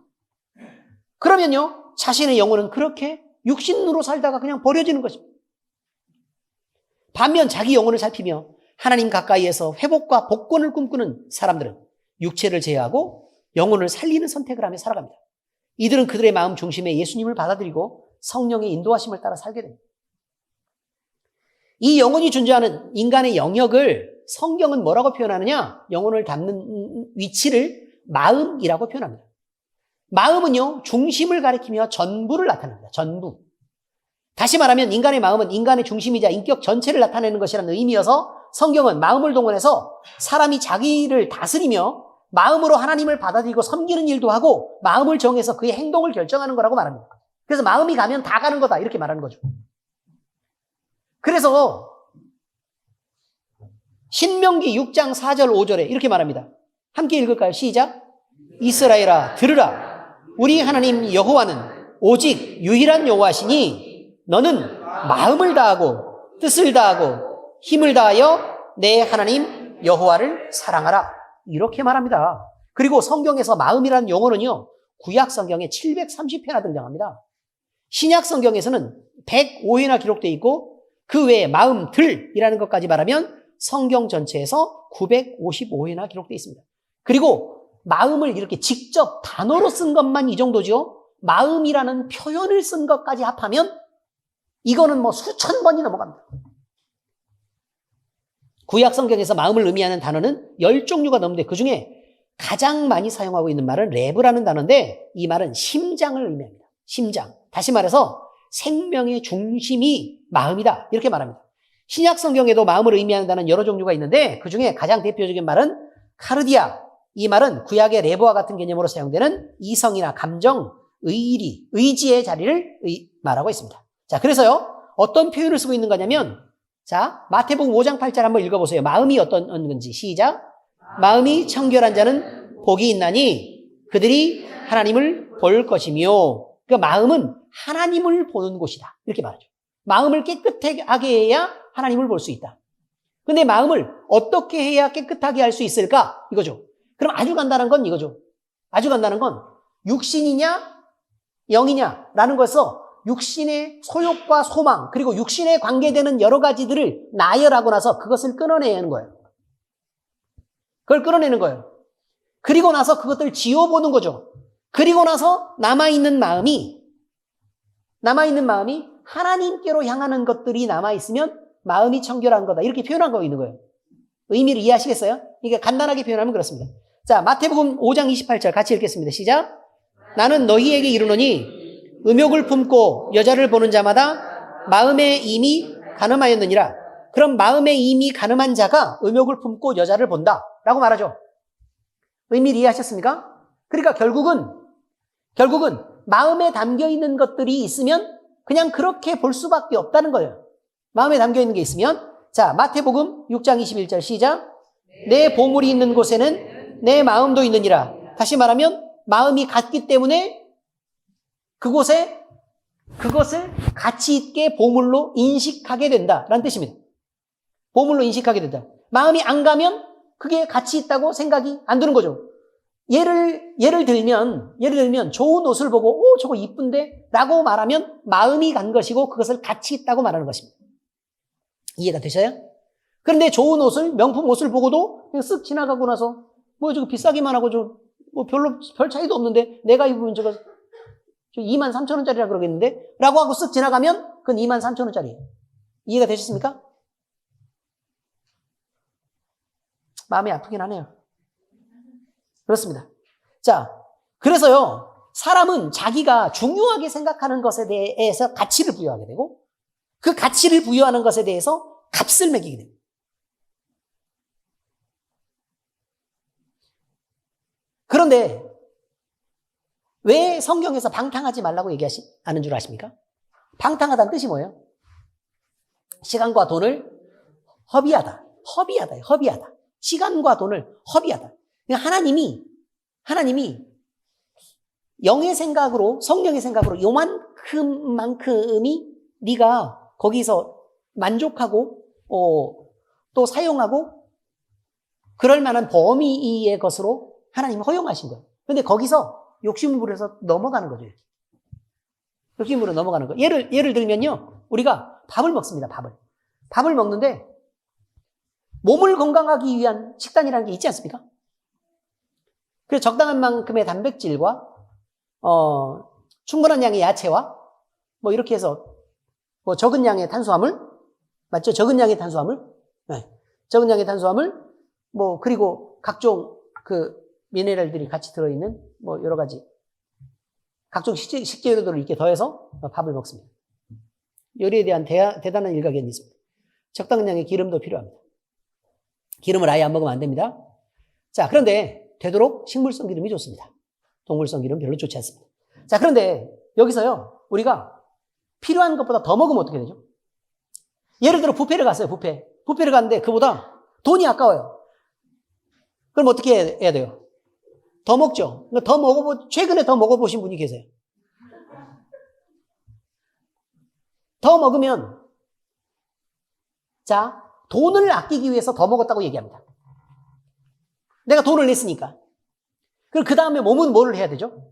그러면요, 자신의 영혼은 그렇게 육신으로 살다가 그냥 버려지는 것입니다. 반면 자기 영혼을 살피며 하나님 가까이에서 회복과 복권을 꿈꾸는 사람들은 육체를 제어하고 영혼을 살리는 선택을 하며 살아갑니다. 이들은 그들의 마음 중심에 예수님을 받아들이고 성령의 인도하심을 따라 살게 됩니다. 이 영혼이 존재하는 인간의 영역을 성경은 뭐라고 표현하느냐? 영혼을 담는 위치를 마음이라고 표현합니다. 마음은요, 중심을 가리키며 전부를 나타냅니다. 전부. 다시 말하면 인간의 마음은 인간의 중심이자 인격 전체를 나타내는 것이라는 의미여서 성경은 마음을 동원해서 사람이 자기를 다스리며 마음으로 하나님을 받아들이고 섬기는 일도 하고 마음을 정해서 그의 행동을 결정하는 거라고 말합니다. 그래서 마음이 가면 다 가는 거다 이렇게 말하는 거죠. 그래서 신명기 6장 4절 5절에 이렇게 말합니다. 함께 읽을까요? 시작. 이스라엘아 들으라. 우리 하나님 여호와는 오직 유일한 여호와시니 너는 마음을 다하고 뜻을 다하고 힘을 다하여 내 하나님 여호와를 사랑하라. 이렇게 말합니다. 그리고 성경에서 마음이라는 용어는요, 구약 성경에 730회나 등장합니다. 신약 성경에서는 105회나 기록되어 있고 그 외에 마음들이라는 것까지 말하면 성경 전체에서 955회나 기록되어 있습니다. 그리고 마음을 이렇게 직접 단어로 쓴 것만 이 정도죠. 마음이라는 표현을 쓴 것까지 합하면 이거는 뭐 수천 번이 넘어갑니다. 구약 성경에서 마음을 의미하는 단어는 10종류가 넘는데 그중에 가장 많이 사용하고 있는 말은 레브라는 단어인데 이 말은 심장을 의미합니다. 심장. 다시 말해서 생명의 중심이 마음이다. 이렇게 말합니다. 신약 성경에도 마음을 의미하는 단어는 여러 종류가 있는데 그중에 가장 대표적인 말은 카르디아. 이 말은 구약의 레브와 같은 개념으로 사용되는 이성이나 감정, 의지의 자리를 말하고 있습니다. 자, 그래서요, 어떤 표현을 쓰고 있는 거냐면 자, 마태복음 5장 8절 한번 읽어보세요. 마음이 어떤 건지. 시작. 마음이 청결한 자는 복이 있나니 그들이 하나님을 볼 것이며. 그러니까 마음은 하나님을 보는 곳이다. 이렇게 말하죠. 마음을 깨끗하게 해야 하나님을 볼 수 있다. 근데 마음을 어떻게 해야 깨끗하게 할 수 있을까? 이거죠. 그럼 아주 간단한 건 이거죠. 아주 간단한 건 육신이냐 영이냐라는 것에서 육신의 소욕과 소망 그리고 육신에 관계되는 여러 가지들을 나열하고 나서 그것을 끊어내는 거예요. 그걸 끊어내는 거예요. 그리고 나서 그것들 지워보는 거죠. 그리고 나서 남아있는 마음이 하나님께로 향하는 것들이 남아있으면 마음이 청결한 거다. 이렇게 표현하고 있는 거예요. 의미를 이해하시겠어요? 그러니까 간단하게 표현하면 그렇습니다. 자, 마태복음 5장 28절 같이 읽겠습니다. 시작. 나는 너희에게 이르노니 음욕을 품고 여자를 보는 자마다 마음에 이미 간음하였느니라. 그럼 마음에 이미 간음한 자가 음욕을 품고 여자를 본다 라고 말하죠. 의미를 이해하셨습니까? 그러니까 결국은 마음에 담겨있는 것들이 있으면 그냥 그렇게 볼 수밖에 없다는 거예요. 마음에 담겨있는 게 있으면. 자, 마태복음 6장 21절 시작. 내 보물이 있는 곳에는 내 마음도 있느니라. 다시 말하면 마음이 같기 때문에 그것을 가치 있게 보물로 인식하게 된다라는 뜻입니다. 보물로 인식하게 된다. 마음이 안 가면 그게 가치 있다고 생각이 안 드는 거죠. 예를 들면 좋은 옷을 보고 저거 이쁜데 라고 말하면 마음이 간 것이고 그것을 가치 있다고 말하는 것입니다. 이해가 되셔요? 그런데 좋은 옷을, 명품 옷을 보고도 그냥 쓱 지나가고 나서 저거 비싸기만 하고 별로 별 차이도 없는데 내가 입으면 저거 23,000원짜리라 그러겠는데 라고 하고 쓱 지나가면 그건 23,000원짜리예요. 이해가 되셨습니까? 마음이 아프긴 하네요. 그렇습니다. 자, 그래서요, 사람은 자기가 중요하게 생각하는 것에 대해서 가치를 부여하게 되고, 그 가치를 부여하는 것에 대해서 값을 매기게 됩니다. 그런데, 왜 성경에서 방탕하지 말라고 얘기하는 줄 아십니까? 방탕하다는 뜻이 뭐예요? 시간과 돈을 허비하다. 허비하다. 시간과 돈을 허비하다. 하나님이 영의 생각으로, 성령의 생각으로 요만큼만큼이 네가 거기서 만족하고 또 사용하고 그럴 만한 범위의 것으로 하나님이 허용하신 거예요. 그런데 거기서 욕심을 부려서 넘어가는 거죠. 욕심으로 넘어가는 거예요. 예를 들면요, 우리가 밥을 먹습니다. 밥을 먹는데 몸을 건강하기 위한 식단이라는 게 있지 않습니까? 그래서 적당한 만큼의 단백질과 충분한 양의 야채와 이렇게 해서 적은 양의 탄수화물, 맞죠? 적은 양의 탄수화물, 네. 적은 양의 탄수화물, 그리고 각종 미네랄들이 같이 들어있는 여러 가지 각종 식재료들을 이렇게 더해서 밥을 먹습니다. 요리에 대한 대단한 일가견이 있습니다. 적당한 양의 기름도 필요합니다. 기름을 아예 안 먹으면 안 됩니다. 자, 그런데 되도록 식물성 기름이 좋습니다. 동물성 기름은 별로 좋지 않습니다. 자, 그런데 여기서요, 우리가 필요한 것보다 더 먹으면 어떻게 되죠? 예를 들어 뷔페를 갔어요. 뷔페를 갔는데 그보다 돈이 아까워요. 그럼 어떻게 해야 돼요? 더 먹죠. 최근에 더 먹어보신 분이 계세요. 더 먹으면, 자, 돈을 아끼기 위해서 더 먹었다고 얘기합니다. 내가 돈을 냈으니까. 그럼 그 다음에 몸은 뭐를 해야 되죠?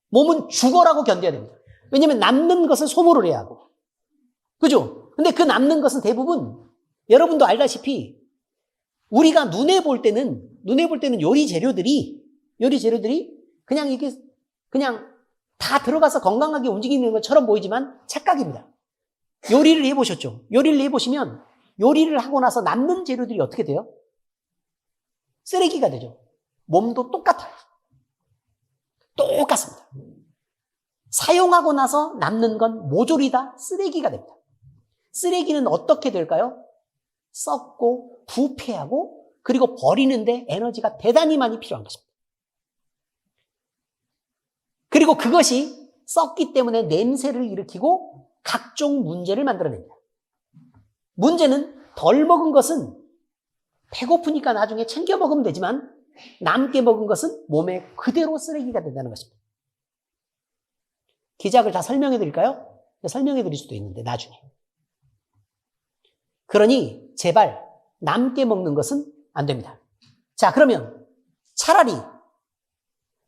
몸은 죽어라고 견뎌야 됩니다. 왜냐면 남는 것은 소모를 해야 하고. 그죠? 근데 그 남는 것은 대부분, 여러분도 알다시피, 우리가 눈에 볼 때는 요리 재료들이 그냥 다 들어가서 건강하게 움직이는 것처럼 보이지만 착각입니다. 요리를 해보셨죠? 요리를 해보시면 요리를 하고 나서 남는 재료들이 어떻게 돼요? 쓰레기가 되죠. 몸도 똑같아요. 똑같습니다. 사용하고 나서 남는 건 모조리 다 쓰레기가 됩니다. 쓰레기는 어떻게 될까요? 썩고 부패하고 그리고 버리는데 에너지가 대단히 많이 필요한 것입니다. 그리고 그것이 썩기 때문에 냄새를 일으키고 각종 문제를 만들어냅니다. 문제는 덜 먹은 것은 배고프니까 나중에 챙겨 먹으면 되지만 남게 먹은 것은 몸에 그대로 쓰레기가 된다는 것입니다. 기작을 다 설명해 드릴까요? 설명해 드릴 수도 있는데 나중에. 그러니 제발 남게 먹는 것은 안 됩니다. 자, 그러면 차라리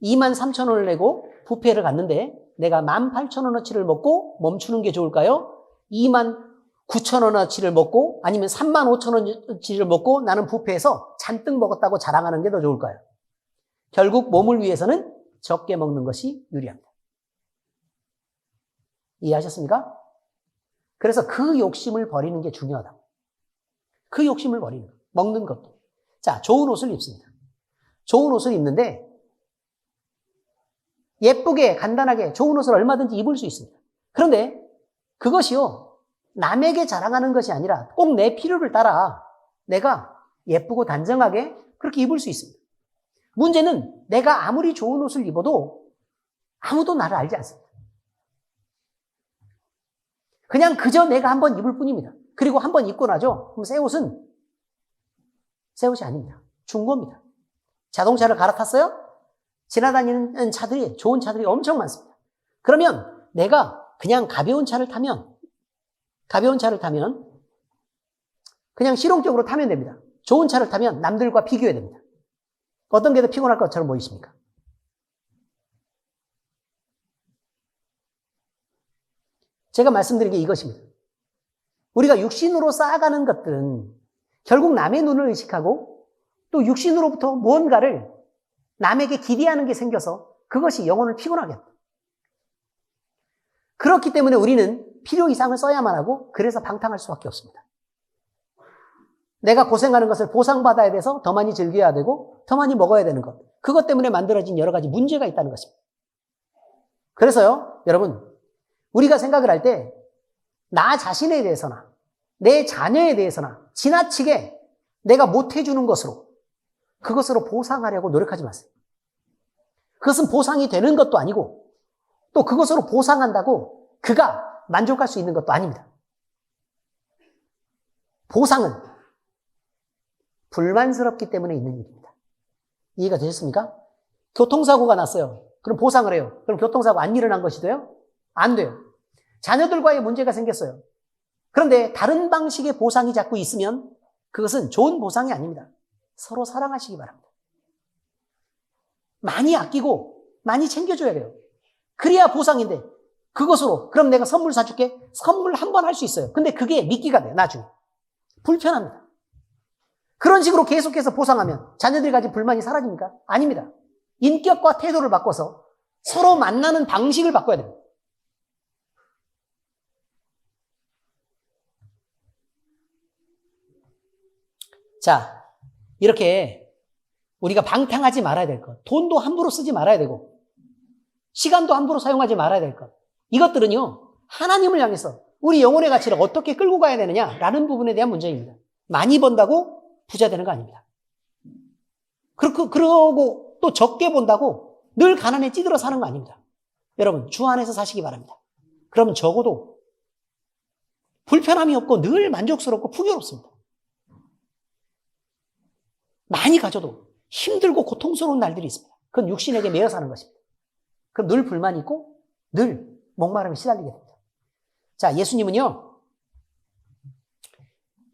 23,000원을 내고 뷔페를 갔는데 내가 18,000원어치를 먹고 멈추는 게 좋을까요? 29,000원어치를 먹고 아니면 35,000원어치를 먹고 나는 뷔페에서 잔뜩 먹었다고 자랑하는 게 더 좋을까요? 결국 몸을 위해서는 적게 먹는 것이 유리합니다. 이해하셨습니까? 그래서 그 욕심을 버리는 게 중요하다. 그 욕심을 버리는 것. 먹는 것도. 자, 좋은 옷을 입습니다. 좋은 옷을 입는데 예쁘게 간단하게 좋은 옷을 얼마든지 입을 수 있습니다. 그런데 그것이요, 남에게 자랑하는 것이 아니라 꼭 내 필요를 따라 내가 예쁘고 단정하게 그렇게 입을 수 있습니다. 문제는 내가 아무리 좋은 옷을 입어도 아무도 나를 알지 않습니다. 그냥 그저 내가 한번 입을 뿐입니다. 그리고 한번 입고 나죠? 그럼 새 옷이 아닙니다. 중고입니다. 자동차를 갈아탔어요? 지나다니는 차들이, 좋은 차들이 엄청 많습니다. 그러면 내가 그냥 가벼운 차를 타면 그냥 실용적으로 타면 됩니다. 좋은 차를 타면 남들과 비교해야 됩니다. 어떤 게 더 피곤할 것처럼 보이십니까? 제가 말씀드린 게 이것입니다. 우리가 육신으로 쌓아가는 것들은 결국 남의 눈을 의식하고 또 육신으로부터 무언가를 남에게 기대하는 게 생겨서 그것이 영혼을 피곤하게 합니다. 그렇기 때문에 우리는 필요 이상을 써야만 하고 그래서 방탕할 수밖에 없습니다. 내가 고생하는 것을 보상받아야 돼서 더 많이 즐겨야 되고 더 많이 먹어야 되는 것. 그것 때문에 만들어진 여러 가지 문제가 있다는 것입니다. 그래서요, 여러분, 우리가 생각을 할 때 나 자신에 대해서나 내 자녀에 대해서나 지나치게 내가 못해주는 그것으로 보상하려고 노력하지 마세요. 그것은 보상이 되는 것도 아니고 또 그것으로 보상한다고 그가 만족할 수 있는 것도 아닙니다. 보상은 불만스럽기 때문에 있는 일입니다. 이해가 되셨습니까? 교통사고가 났어요. 그럼 보상을 해요. 그럼 교통사고 안 일어난 것이 돼요? 안 돼요. 자녀들과의 문제가 생겼어요. 그런데 다른 방식의 보상이 자꾸 있으면 그것은 좋은 보상이 아닙니다. 서로 사랑하시기 바랍니다. 많이 아끼고 많이 챙겨줘야 돼요. 그래야 보상인데 그것으로 그럼 내가 선물 사줄게. 선물 한 번 할 수 있어요. 근데 그게 미끼가 돼요. 나중에. 불편합니다. 그런 식으로 계속해서 보상하면 자녀들이 가진 불만이 사라집니까? 아닙니다. 인격과 태도를 바꿔서 서로 만나는 방식을 바꿔야 됩니다. 자, 이렇게 우리가 방탕하지 말아야 될 것, 돈도 함부로 쓰지 말아야 되고 시간도 함부로 사용하지 말아야 될 것, 이것들은요 하나님을 향해서 우리 영혼의 가치를 어떻게 끌고 가야 되느냐라는 부분에 대한 문제입니다. 많이 번다고 부자 되는 거 아닙니다. 그러고 또 적게 본다고 늘 가난에 찌들어 사는 거 아닙니다. 여러분 주 안에서 사시기 바랍니다. 그러면 적어도 불편함이 없고 늘 만족스럽고 풍요롭습니다. 많이 가져도 힘들고 고통스러운 날들이 있습니다. 그건 육신에게 매여 사는 것입니다. 그럼 늘 불만이 있고 늘 목마름에 시달리게 됩니다. 자, 예수님은요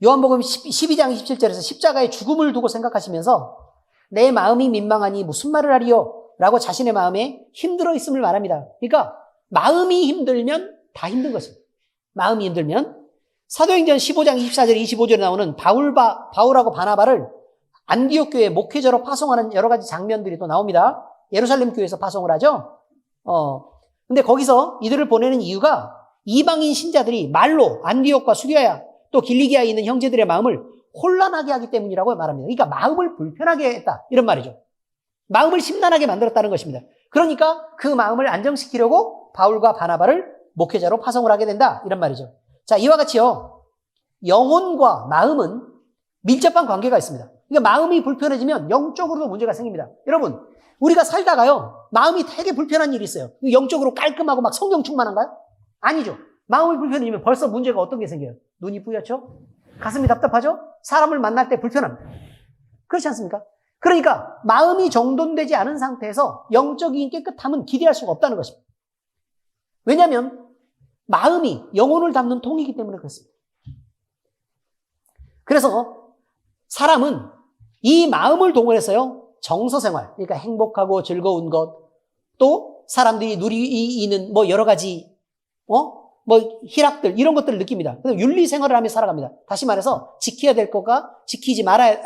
요한복음 12장 27절에서 십자가의 죽음을 두고 생각하시면서 내 마음이 민망하니 무슨 말을 하리요? 라고 자신의 마음에 힘들어 있음을 말합니다. 그러니까 마음이 힘들면 다 힘든 것입니다. 마음이 힘들면 사도행전 15장 24절 25절에 나오는 바울하고 바나바를 안디옥 교회 목회자로 파송하는 여러 가지 장면들이 또 나옵니다. 예루살렘 교회에서 파송을 하죠. 근데 거기서 이들을 보내는 이유가 이방인 신자들이 말로 안디옥과 수리아야 또 길리기아에 있는 형제들의 마음을 혼란하게 하기 때문이라고 말합니다. 그러니까 마음을 불편하게 했다 이런 말이죠. 마음을 심란하게 만들었다는 것입니다. 그러니까 그 마음을 안정시키려고 바울과 바나바를 목회자로 파송을 하게 된다 이런 말이죠. 자, 이와 같이요 영혼과 마음은 밀접한 관계가 있습니다. 그러니까 마음이 불편해지면 영적으로도 문제가 생깁니다. 여러분 우리가 살다가요 마음이 되게 불편한 일이 있어요. 영적으로 깔끔하고 막 성령 충만한가요? 아니죠. 마음이 불편해지면 벌써 문제가 어떤 게 생겨요? 눈이 뿌옇죠? 가슴이 답답하죠? 사람을 만날 때 불편합니다. 그렇지 않습니까? 그러니까 마음이 정돈되지 않은 상태에서 영적인 깨끗함은 기대할 수가 없다는 것입니다. 왜냐하면 마음이 영혼을 담는 통이기 때문에 그렇습니다. 그래서 사람은 이 마음을 동원해서요 정서생활, 그러니까 행복하고 즐거운 것, 또 사람들이 누리는 뭐 여러 가지 뭐 희락들 이런 것들을 느낍니다. 그래서 윤리생활을 하며 살아갑니다. 다시 말해서 지켜야 될 것과 지키지 말아야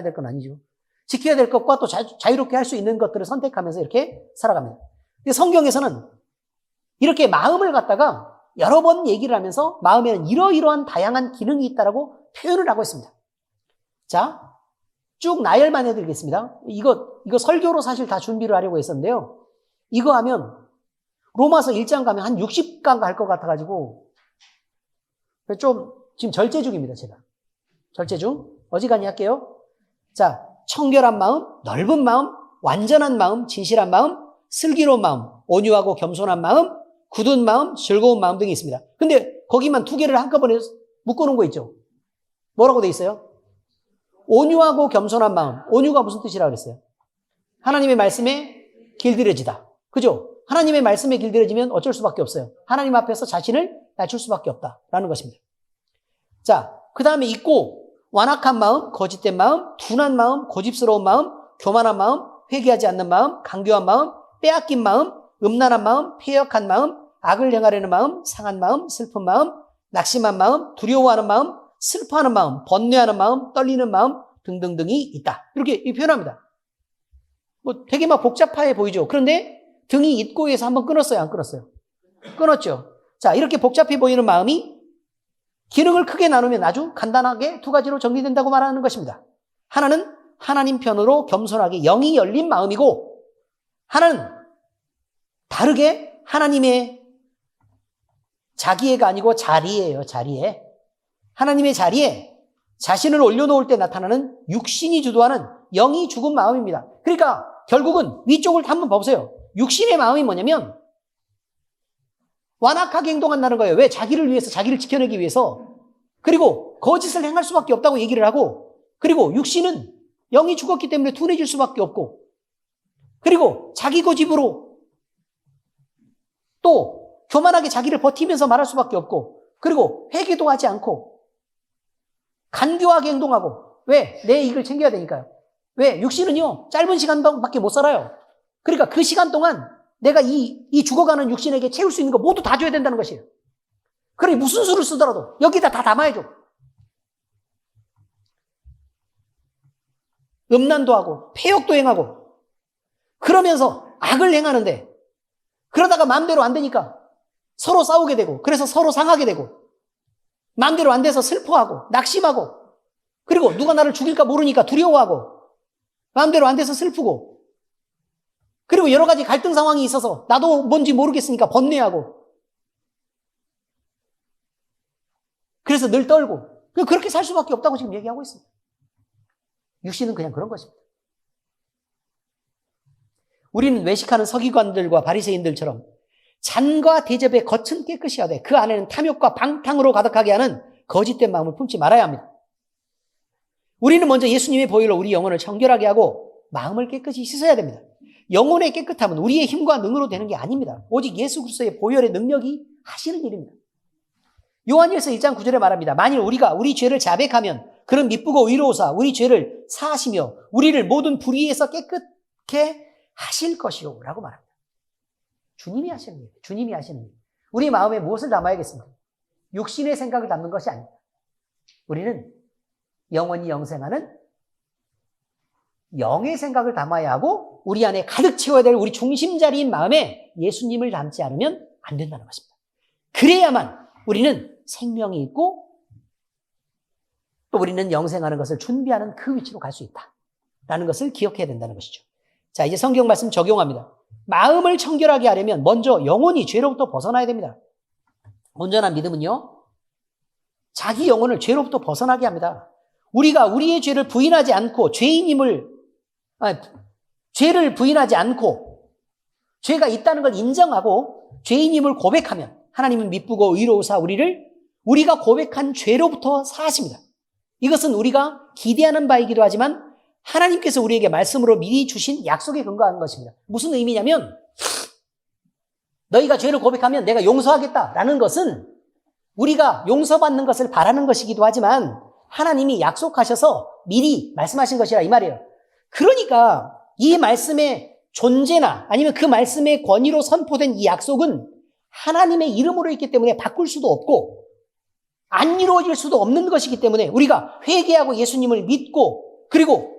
될 건 아니죠. 지켜야 될 것과 또 자유롭게 할 수 있는 것들을 선택하면서 이렇게 살아갑니다. 근데 성경에서는 이렇게 마음을 갖다가 여러 번 얘기를 하면서 마음에는 이러이러한 다양한 기능이 있다라고 표현을 하고 있습니다. 자, 쭉 나열만 해드리겠습니다. 이거 설교로 사실 다 준비를 하려고 했었는데요. 이거 하면 로마서 1장 가면 한 60강 갈 것 같아가지고 좀 지금 절제 중입니다. 제가 절제 중 어지간히 할게요. 자, 청결한 마음, 넓은 마음, 완전한 마음, 진실한 마음, 슬기로운 마음, 온유하고 겸손한 마음, 굳은 마음, 즐거운 마음 등이 있습니다. 근데 거기만 두 개를 한꺼번에 묶어놓은 거 있죠. 뭐라고 돼 있어요? 온유하고 겸손한 마음. 온유가 무슨 뜻이라고 그랬어요? 하나님의 말씀에 길들여지다. 그죠? 하나님의 말씀에 길들여지면 어쩔 수밖에 없어요. 하나님 앞에서 자신을 낮출 수밖에 없다라는 것입니다. 자, 그 다음에 있고 완악한 마음, 거짓된 마음, 둔한 마음, 고집스러운 마음, 교만한 마음, 회개하지 않는 마음, 강교한 마음, 빼앗긴 마음, 음란한 마음, 패역한 마음, 악을 행하려는 마음, 상한 마음, 슬픈 마음, 낙심한 마음, 두려워하는 마음, 슬퍼하는 마음, 번뇌하는 마음, 떨리는 마음 등등등이 있다. 이렇게 표현합니다. 뭐 되게 막 복잡해 보이죠. 그런데 등이 있고 해서 한번 끊었어요, 안 끊었어요? 끊었죠. 자, 이렇게 복잡해 보이는 마음이 기능을 크게 나누면 아주 간단하게 두 가지로 정리된다고 말하는 것입니다. 하나는 하나님 편으로 겸손하게 영이 열린 마음이고, 하나는 다르게 하나님의 자기애가 아니고 자리예요, 자리애. 하나님의 자리에 자신을 올려놓을 때 나타나는 육신이 주도하는 영이 죽은 마음입니다. 그러니까 결국은 위쪽을 한번 봐보세요. 육신의 마음이 뭐냐면 완악하게 행동한다는 거예요. 왜? 자기를 위해서, 자기를 지켜내기 위해서. 그리고 거짓을 행할 수밖에 없다고 얘기를 하고, 그리고 육신은 영이 죽었기 때문에 둔해질 수밖에 없고, 그리고 자기 고집으로 또 교만하게 자기를 버티면서 말할 수밖에 없고, 그리고 회개도 하지 않고 간교하게 행동하고. 왜? 내 이익을 챙겨야 되니까요. 왜? 육신은요 짧은 시간밖에 못 살아요. 그러니까 그 시간 동안 내가 이 죽어가는 육신에게 채울 수 있는 거 모두 다 줘야 된다는 것이에요. 그러니 무슨 수를 쓰더라도 여기다 다 담아야죠. 음란도 하고 패역도 행하고 그러면서 악을 행하는데, 그러다가 마음대로 안 되니까 서로 싸우게 되고, 그래서 서로 상하게 되고, 마음대로 안 돼서 슬퍼하고 낙심하고, 그리고 누가 나를 죽일까 모르니까 두려워하고, 마음대로 안 돼서 슬프고, 그리고 여러 가지 갈등 상황이 있어서 나도 뭔지 모르겠으니까 번뇌하고, 그래서 늘 떨고, 그렇게 살 수밖에 없다고 지금 얘기하고 있습니다. 육신은 그냥 그런 것입니다. 우리는 외식하는 서기관들과 바리새인들처럼 잔과 대접에 겉은 깨끗이 하되 그 안에는 탐욕과 방탕으로 가득하게 하는 거짓된 마음을 품지 말아야 합니다. 우리는 먼저 예수님의 보혈로 우리 영혼을 청결하게 하고 마음을 깨끗이 씻어야 됩니다. 영혼의 깨끗함은 우리의 힘과 능으로 되는 게 아닙니다. 오직 예수 그리스도의 보혈의 능력이 하시는 일입니다. 요한일서 1장 9절에 말합니다. 만일 우리가 우리 죄를 자백하면 그는 미쁘고 의로우사 우리 죄를 사하시며 우리를 모든 불의에서 깨끗게 하실 것이요 라고 말합니다. 주님이 하시는 일, 주님이 하시는 일. 우리 마음에 무엇을 담아야겠습니까? 육신의 생각을 담는 것이 아닙니다. 우리는 영원히 영생하는 영의 생각을 담아야 하고, 우리 안에 가득 채워야 될 우리 중심자리인 마음에 예수님을 담지 않으면 안 된다는 것입니다. 그래야만 우리는 생명이 있고 또 우리는 영생하는 것을 준비하는 그 위치로 갈 수 있다라는 것을 기억해야 된다는 것이죠. 자, 이제 성경 말씀 적용합니다. 마음을 청결하게 하려면 먼저 영혼이 죄로부터 벗어나야 됩니다. 온전한 믿음은요, 자기 영혼을 죄로부터 벗어나게 합니다. 우리가 우리의 죄를 부인하지 않고 죄를 부인하지 않고 죄가 있다는 걸 인정하고 죄인임을 고백하면 하나님은 미쁘고 의로우사 우리가 고백한 죄로부터 사하십니다. 이것은 우리가 기대하는 바이기도 하지만 하나님께서 우리에게 말씀으로 미리 주신 약속에 근거한 것입니다. 무슨 의미냐면, 너희가 죄를 고백하면 내가 용서하겠다라는 것은 우리가 용서받는 것을 바라는 것이기도 하지만 하나님이 약속하셔서 미리 말씀하신 것이라 이 말이에요. 그러니까 이 말씀의 존재나 아니면 그 말씀의 권위로 선포된 이 약속은 하나님의 이름으로 있기 때문에 바꿀 수도 없고 안 이루어질 수도 없는 것이기 때문에 우리가 회개하고 예수님을 믿고, 그리고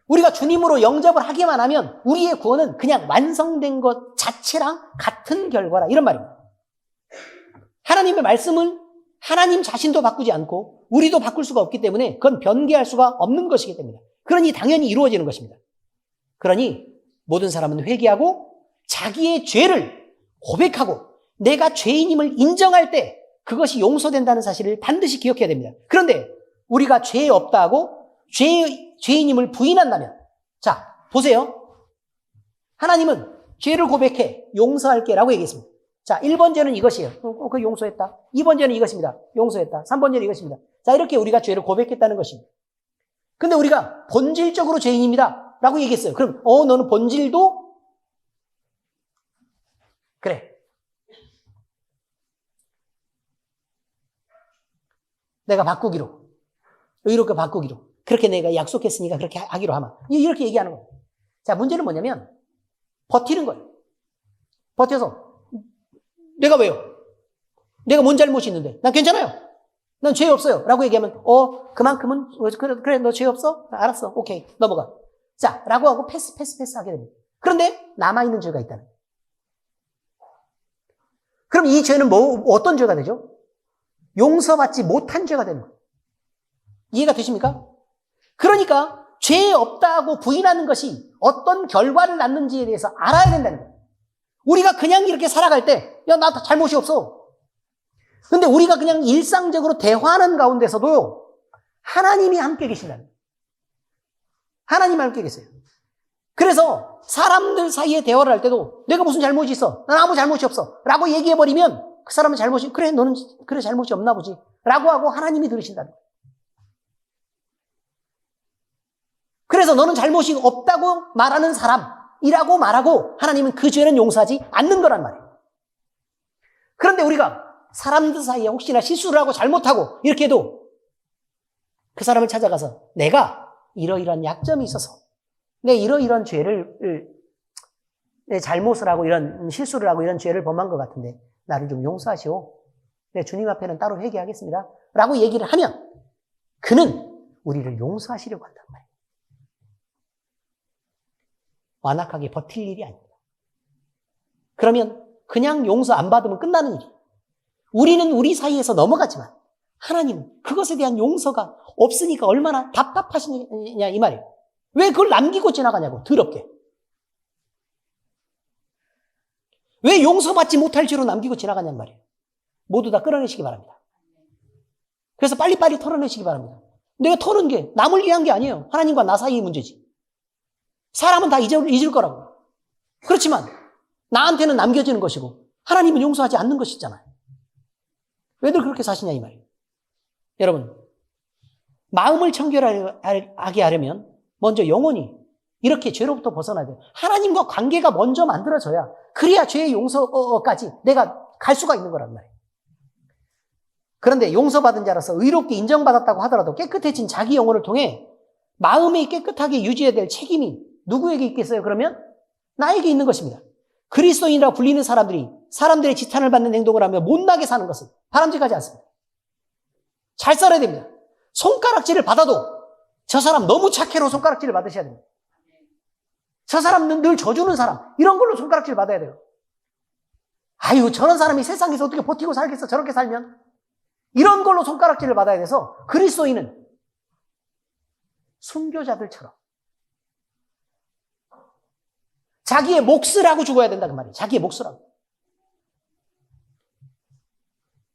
우리가 주님으로 영접을 하기만 하면 우리의 구원은 그냥 완성된 것 자체랑 같은 결과라, 이런 말입니다. 하나님의 말씀은 하나님 자신도 바꾸지 않고 우리도 바꿀 수가 없기 때문에 그건 변개할 수가 없는 것이기 때문에, 그러니 당연히 이루어지는 것입니다. 그러니 모든 사람은 회개하고 자기의 죄를 고백하고 내가 죄인임을 인정할 때 그것이 용서된다는 사실을 반드시 기억해야 됩니다. 그런데 우리가 죄 없다 하고 죄인임을 부인한다면, 자, 보세요. 하나님은 죄를 고백해 용서할게 라고 얘기했습니다. 자, 1번 죄는 이것이에요. 그 용서했다. 2번 죄는 이것입니다. 용서했다. 3번 죄는 이것입니다. 자, 이렇게 우리가 죄를 고백했다는 것입니다. 근데 우리가 본질적으로 죄인입니다 라고 얘기했어요. 그럼 너는 본질도 그래. 내가 바꾸기로. 의롭게 바꾸기로. 그렇게 내가 약속했으니까 그렇게 하기로 하마. 이렇게 얘기하는 거예요. 자, 문제는 뭐냐면 버티는 거예요. 버텨서 내가 왜요? 내가 뭔 잘못이 있는데? 난 괜찮아요. 난 죄 없어요. 라고 얘기하면 그만큼은 그래 너 죄 없어? 알았어. 오케이. 넘어가. 자, 라고 하고 패스 하게 됩니다. 그런데 남아있는 죄가 있다는 거예요. 그럼 이 죄는 어떤 죄가 되죠? 용서받지 못한 죄가 되는 거예요. 이해가 되십니까? 그러니까 죄 없다고 부인하는 것이 어떤 결과를 낳는지에 대해서 알아야 된다는 거예요. 우리가 그냥 이렇게 살아갈 때 나 잘못이 없어. 근데 우리가 그냥 일상적으로 대화하는 가운데서도 하나님이 함께 계신다는 거예요. 하나님이 함께 계세요. 그래서 사람들 사이에 대화를 할 때도 내가 무슨 잘못이 있어? 난 아무 잘못이 없어. 라고 얘기해버리면 그 사람은 잘못이, 그래, 너는, 그래, 잘못이 없나 보지. 라고 하고 하나님이 들으신다는 거예요. 그래서 너는 잘못이 없다고 말하는 사람이라고 말하고 하나님은 그 죄는 용서하지 않는 거란 말이에요. 그런데 우리가 사람들 사이에 혹시나 실수를 하고 잘못하고 이렇게 해도 그 사람을 찾아가서 내가 이러이러한 약점이 있어서 내 이러이러한 죄를, 내 잘못을 하고 이런 실수를 하고 이런 죄를 범한 것 같은데 나를 좀 용서하시오. 내 주님 앞에는 따로 회개하겠습니다. 라고 얘기를 하면 그는 우리를 용서하시려고 한단 말이에요. 완악하게 버틸 일이 아닙니다. 그러면 그냥 용서 안 받으면 끝나는 일이에요. 우리는 우리 사이에서 넘어가지만 하나님은 그것에 대한 용서가 없으니까 얼마나 답답하시냐 이 말이에요. 왜 그걸 남기고 지나가냐고, 더럽게. 왜 용서받지 못할 죄로 남기고 지나가냔 말이에요. 모두 다 끌어내시기 바랍니다. 그래서 빨리빨리 털어내시기 바랍니다. 내가 털은 게 남을 위한 게 아니에요. 하나님과 나 사이의 문제지. 사람은 다 잊을 거라고. 그렇지만 나한테는 남겨지는 것이고 하나님은 용서하지 않는 것이잖아요. 왜들 그렇게 사시냐 이 말이에요. 여러분, 마음을 청결하게 하려면 먼저 영혼이 이렇게 죄로부터 벗어나야 돼요. 하나님과 관계가 먼저 만들어져야 그래야 죄의 용서까지 내가 갈 수가 있는 거란 말이에요. 그런데 용서받은 자로서 의롭게 인정받았다고 하더라도 깨끗해진 자기 영혼을 통해 마음이 깨끗하게 유지해야 될 책임이 누구에게 있겠어요? 그러면 나에게 있는 것입니다. 그리스도인이라고 불리는 사람들이 사람들의 지탄을 받는 행동을 하며 못나게 사는 것은 바람직하지 않습니다. 잘 살아야 됩니다. 손가락질을 받아도 저 사람 너무 착해로 손가락질을 받으셔야 됩니다. 저 사람은 늘 져주는 사람, 이런 걸로 손가락질 받아야 돼요. 아유, 저런 사람이 세상에서 어떻게 버티고 살겠어, 저렇게 살면. 이런 걸로 손가락질을 받아야 돼서 그리스도인은 순교자들처럼 자기의 몫을 하고 죽어야 된다 그 말이에요. 자기의 몫을 하고.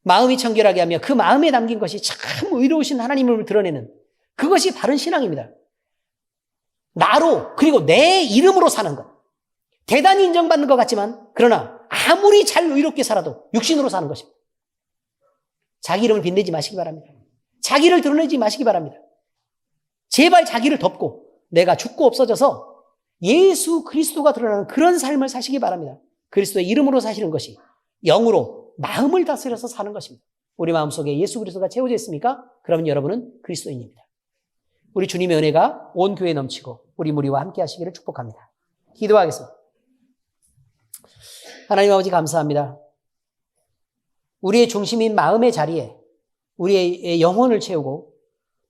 마음이 청결하게 하며 그 마음에 담긴 것이 참 의로우신 하나님을 드러내는 그것이 바른 신앙입니다. 나로 그리고 내 이름으로 사는 것. 대단히 인정받는 것 같지만 그러나 아무리 잘 의롭게 살아도 육신으로 사는 것입니다. 자기 이름을 빛내지 마시기 바랍니다. 자기를 드러내지 마시기 바랍니다. 제발 자기를 덮고 내가 죽고 없어져서 예수 그리스도가 드러나는 그런 삶을 사시기 바랍니다. 그리스도의 이름으로 사시는 것이 영으로 마음을 다스려서 사는 것입니다. 우리 마음속에 예수 그리스도가 채워져 있습니까? 그러면 여러분은 그리스도인입니다. 우리 주님의 은혜가 온 교회에 넘치고 우리 무리와 함께 하시기를 축복합니다. 기도하겠습니다. 하나님 아버지 감사합니다. 우리의 중심인 마음의 자리에 우리의 영혼을 채우고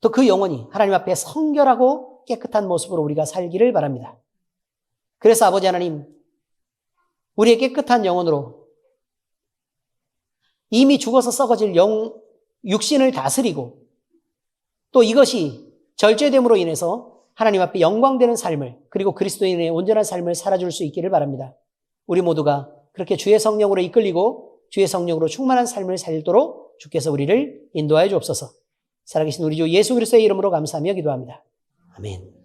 또 그 영혼이 하나님 앞에 성결하고 깨끗한 모습으로 우리가 살기를 바랍니다. 그래서 아버지 하나님, 우리의 깨끗한 영혼으로 이미 죽어서 썩어질 육신을 다스리고 또 이것이 절제됨으로 인해서 하나님 앞에 영광되는 삶을 그리고 그리스도인의 온전한 삶을 살아줄 수 있기를 바랍니다. 우리 모두가 그렇게 주의 성령으로 이끌리고 주의 성령으로 충만한 삶을 살도록 주께서 우리를 인도하여 주옵소서. 살아계신 우리 주 예수 그리스도의 이름으로 감사하며 기도합니다. 아멘.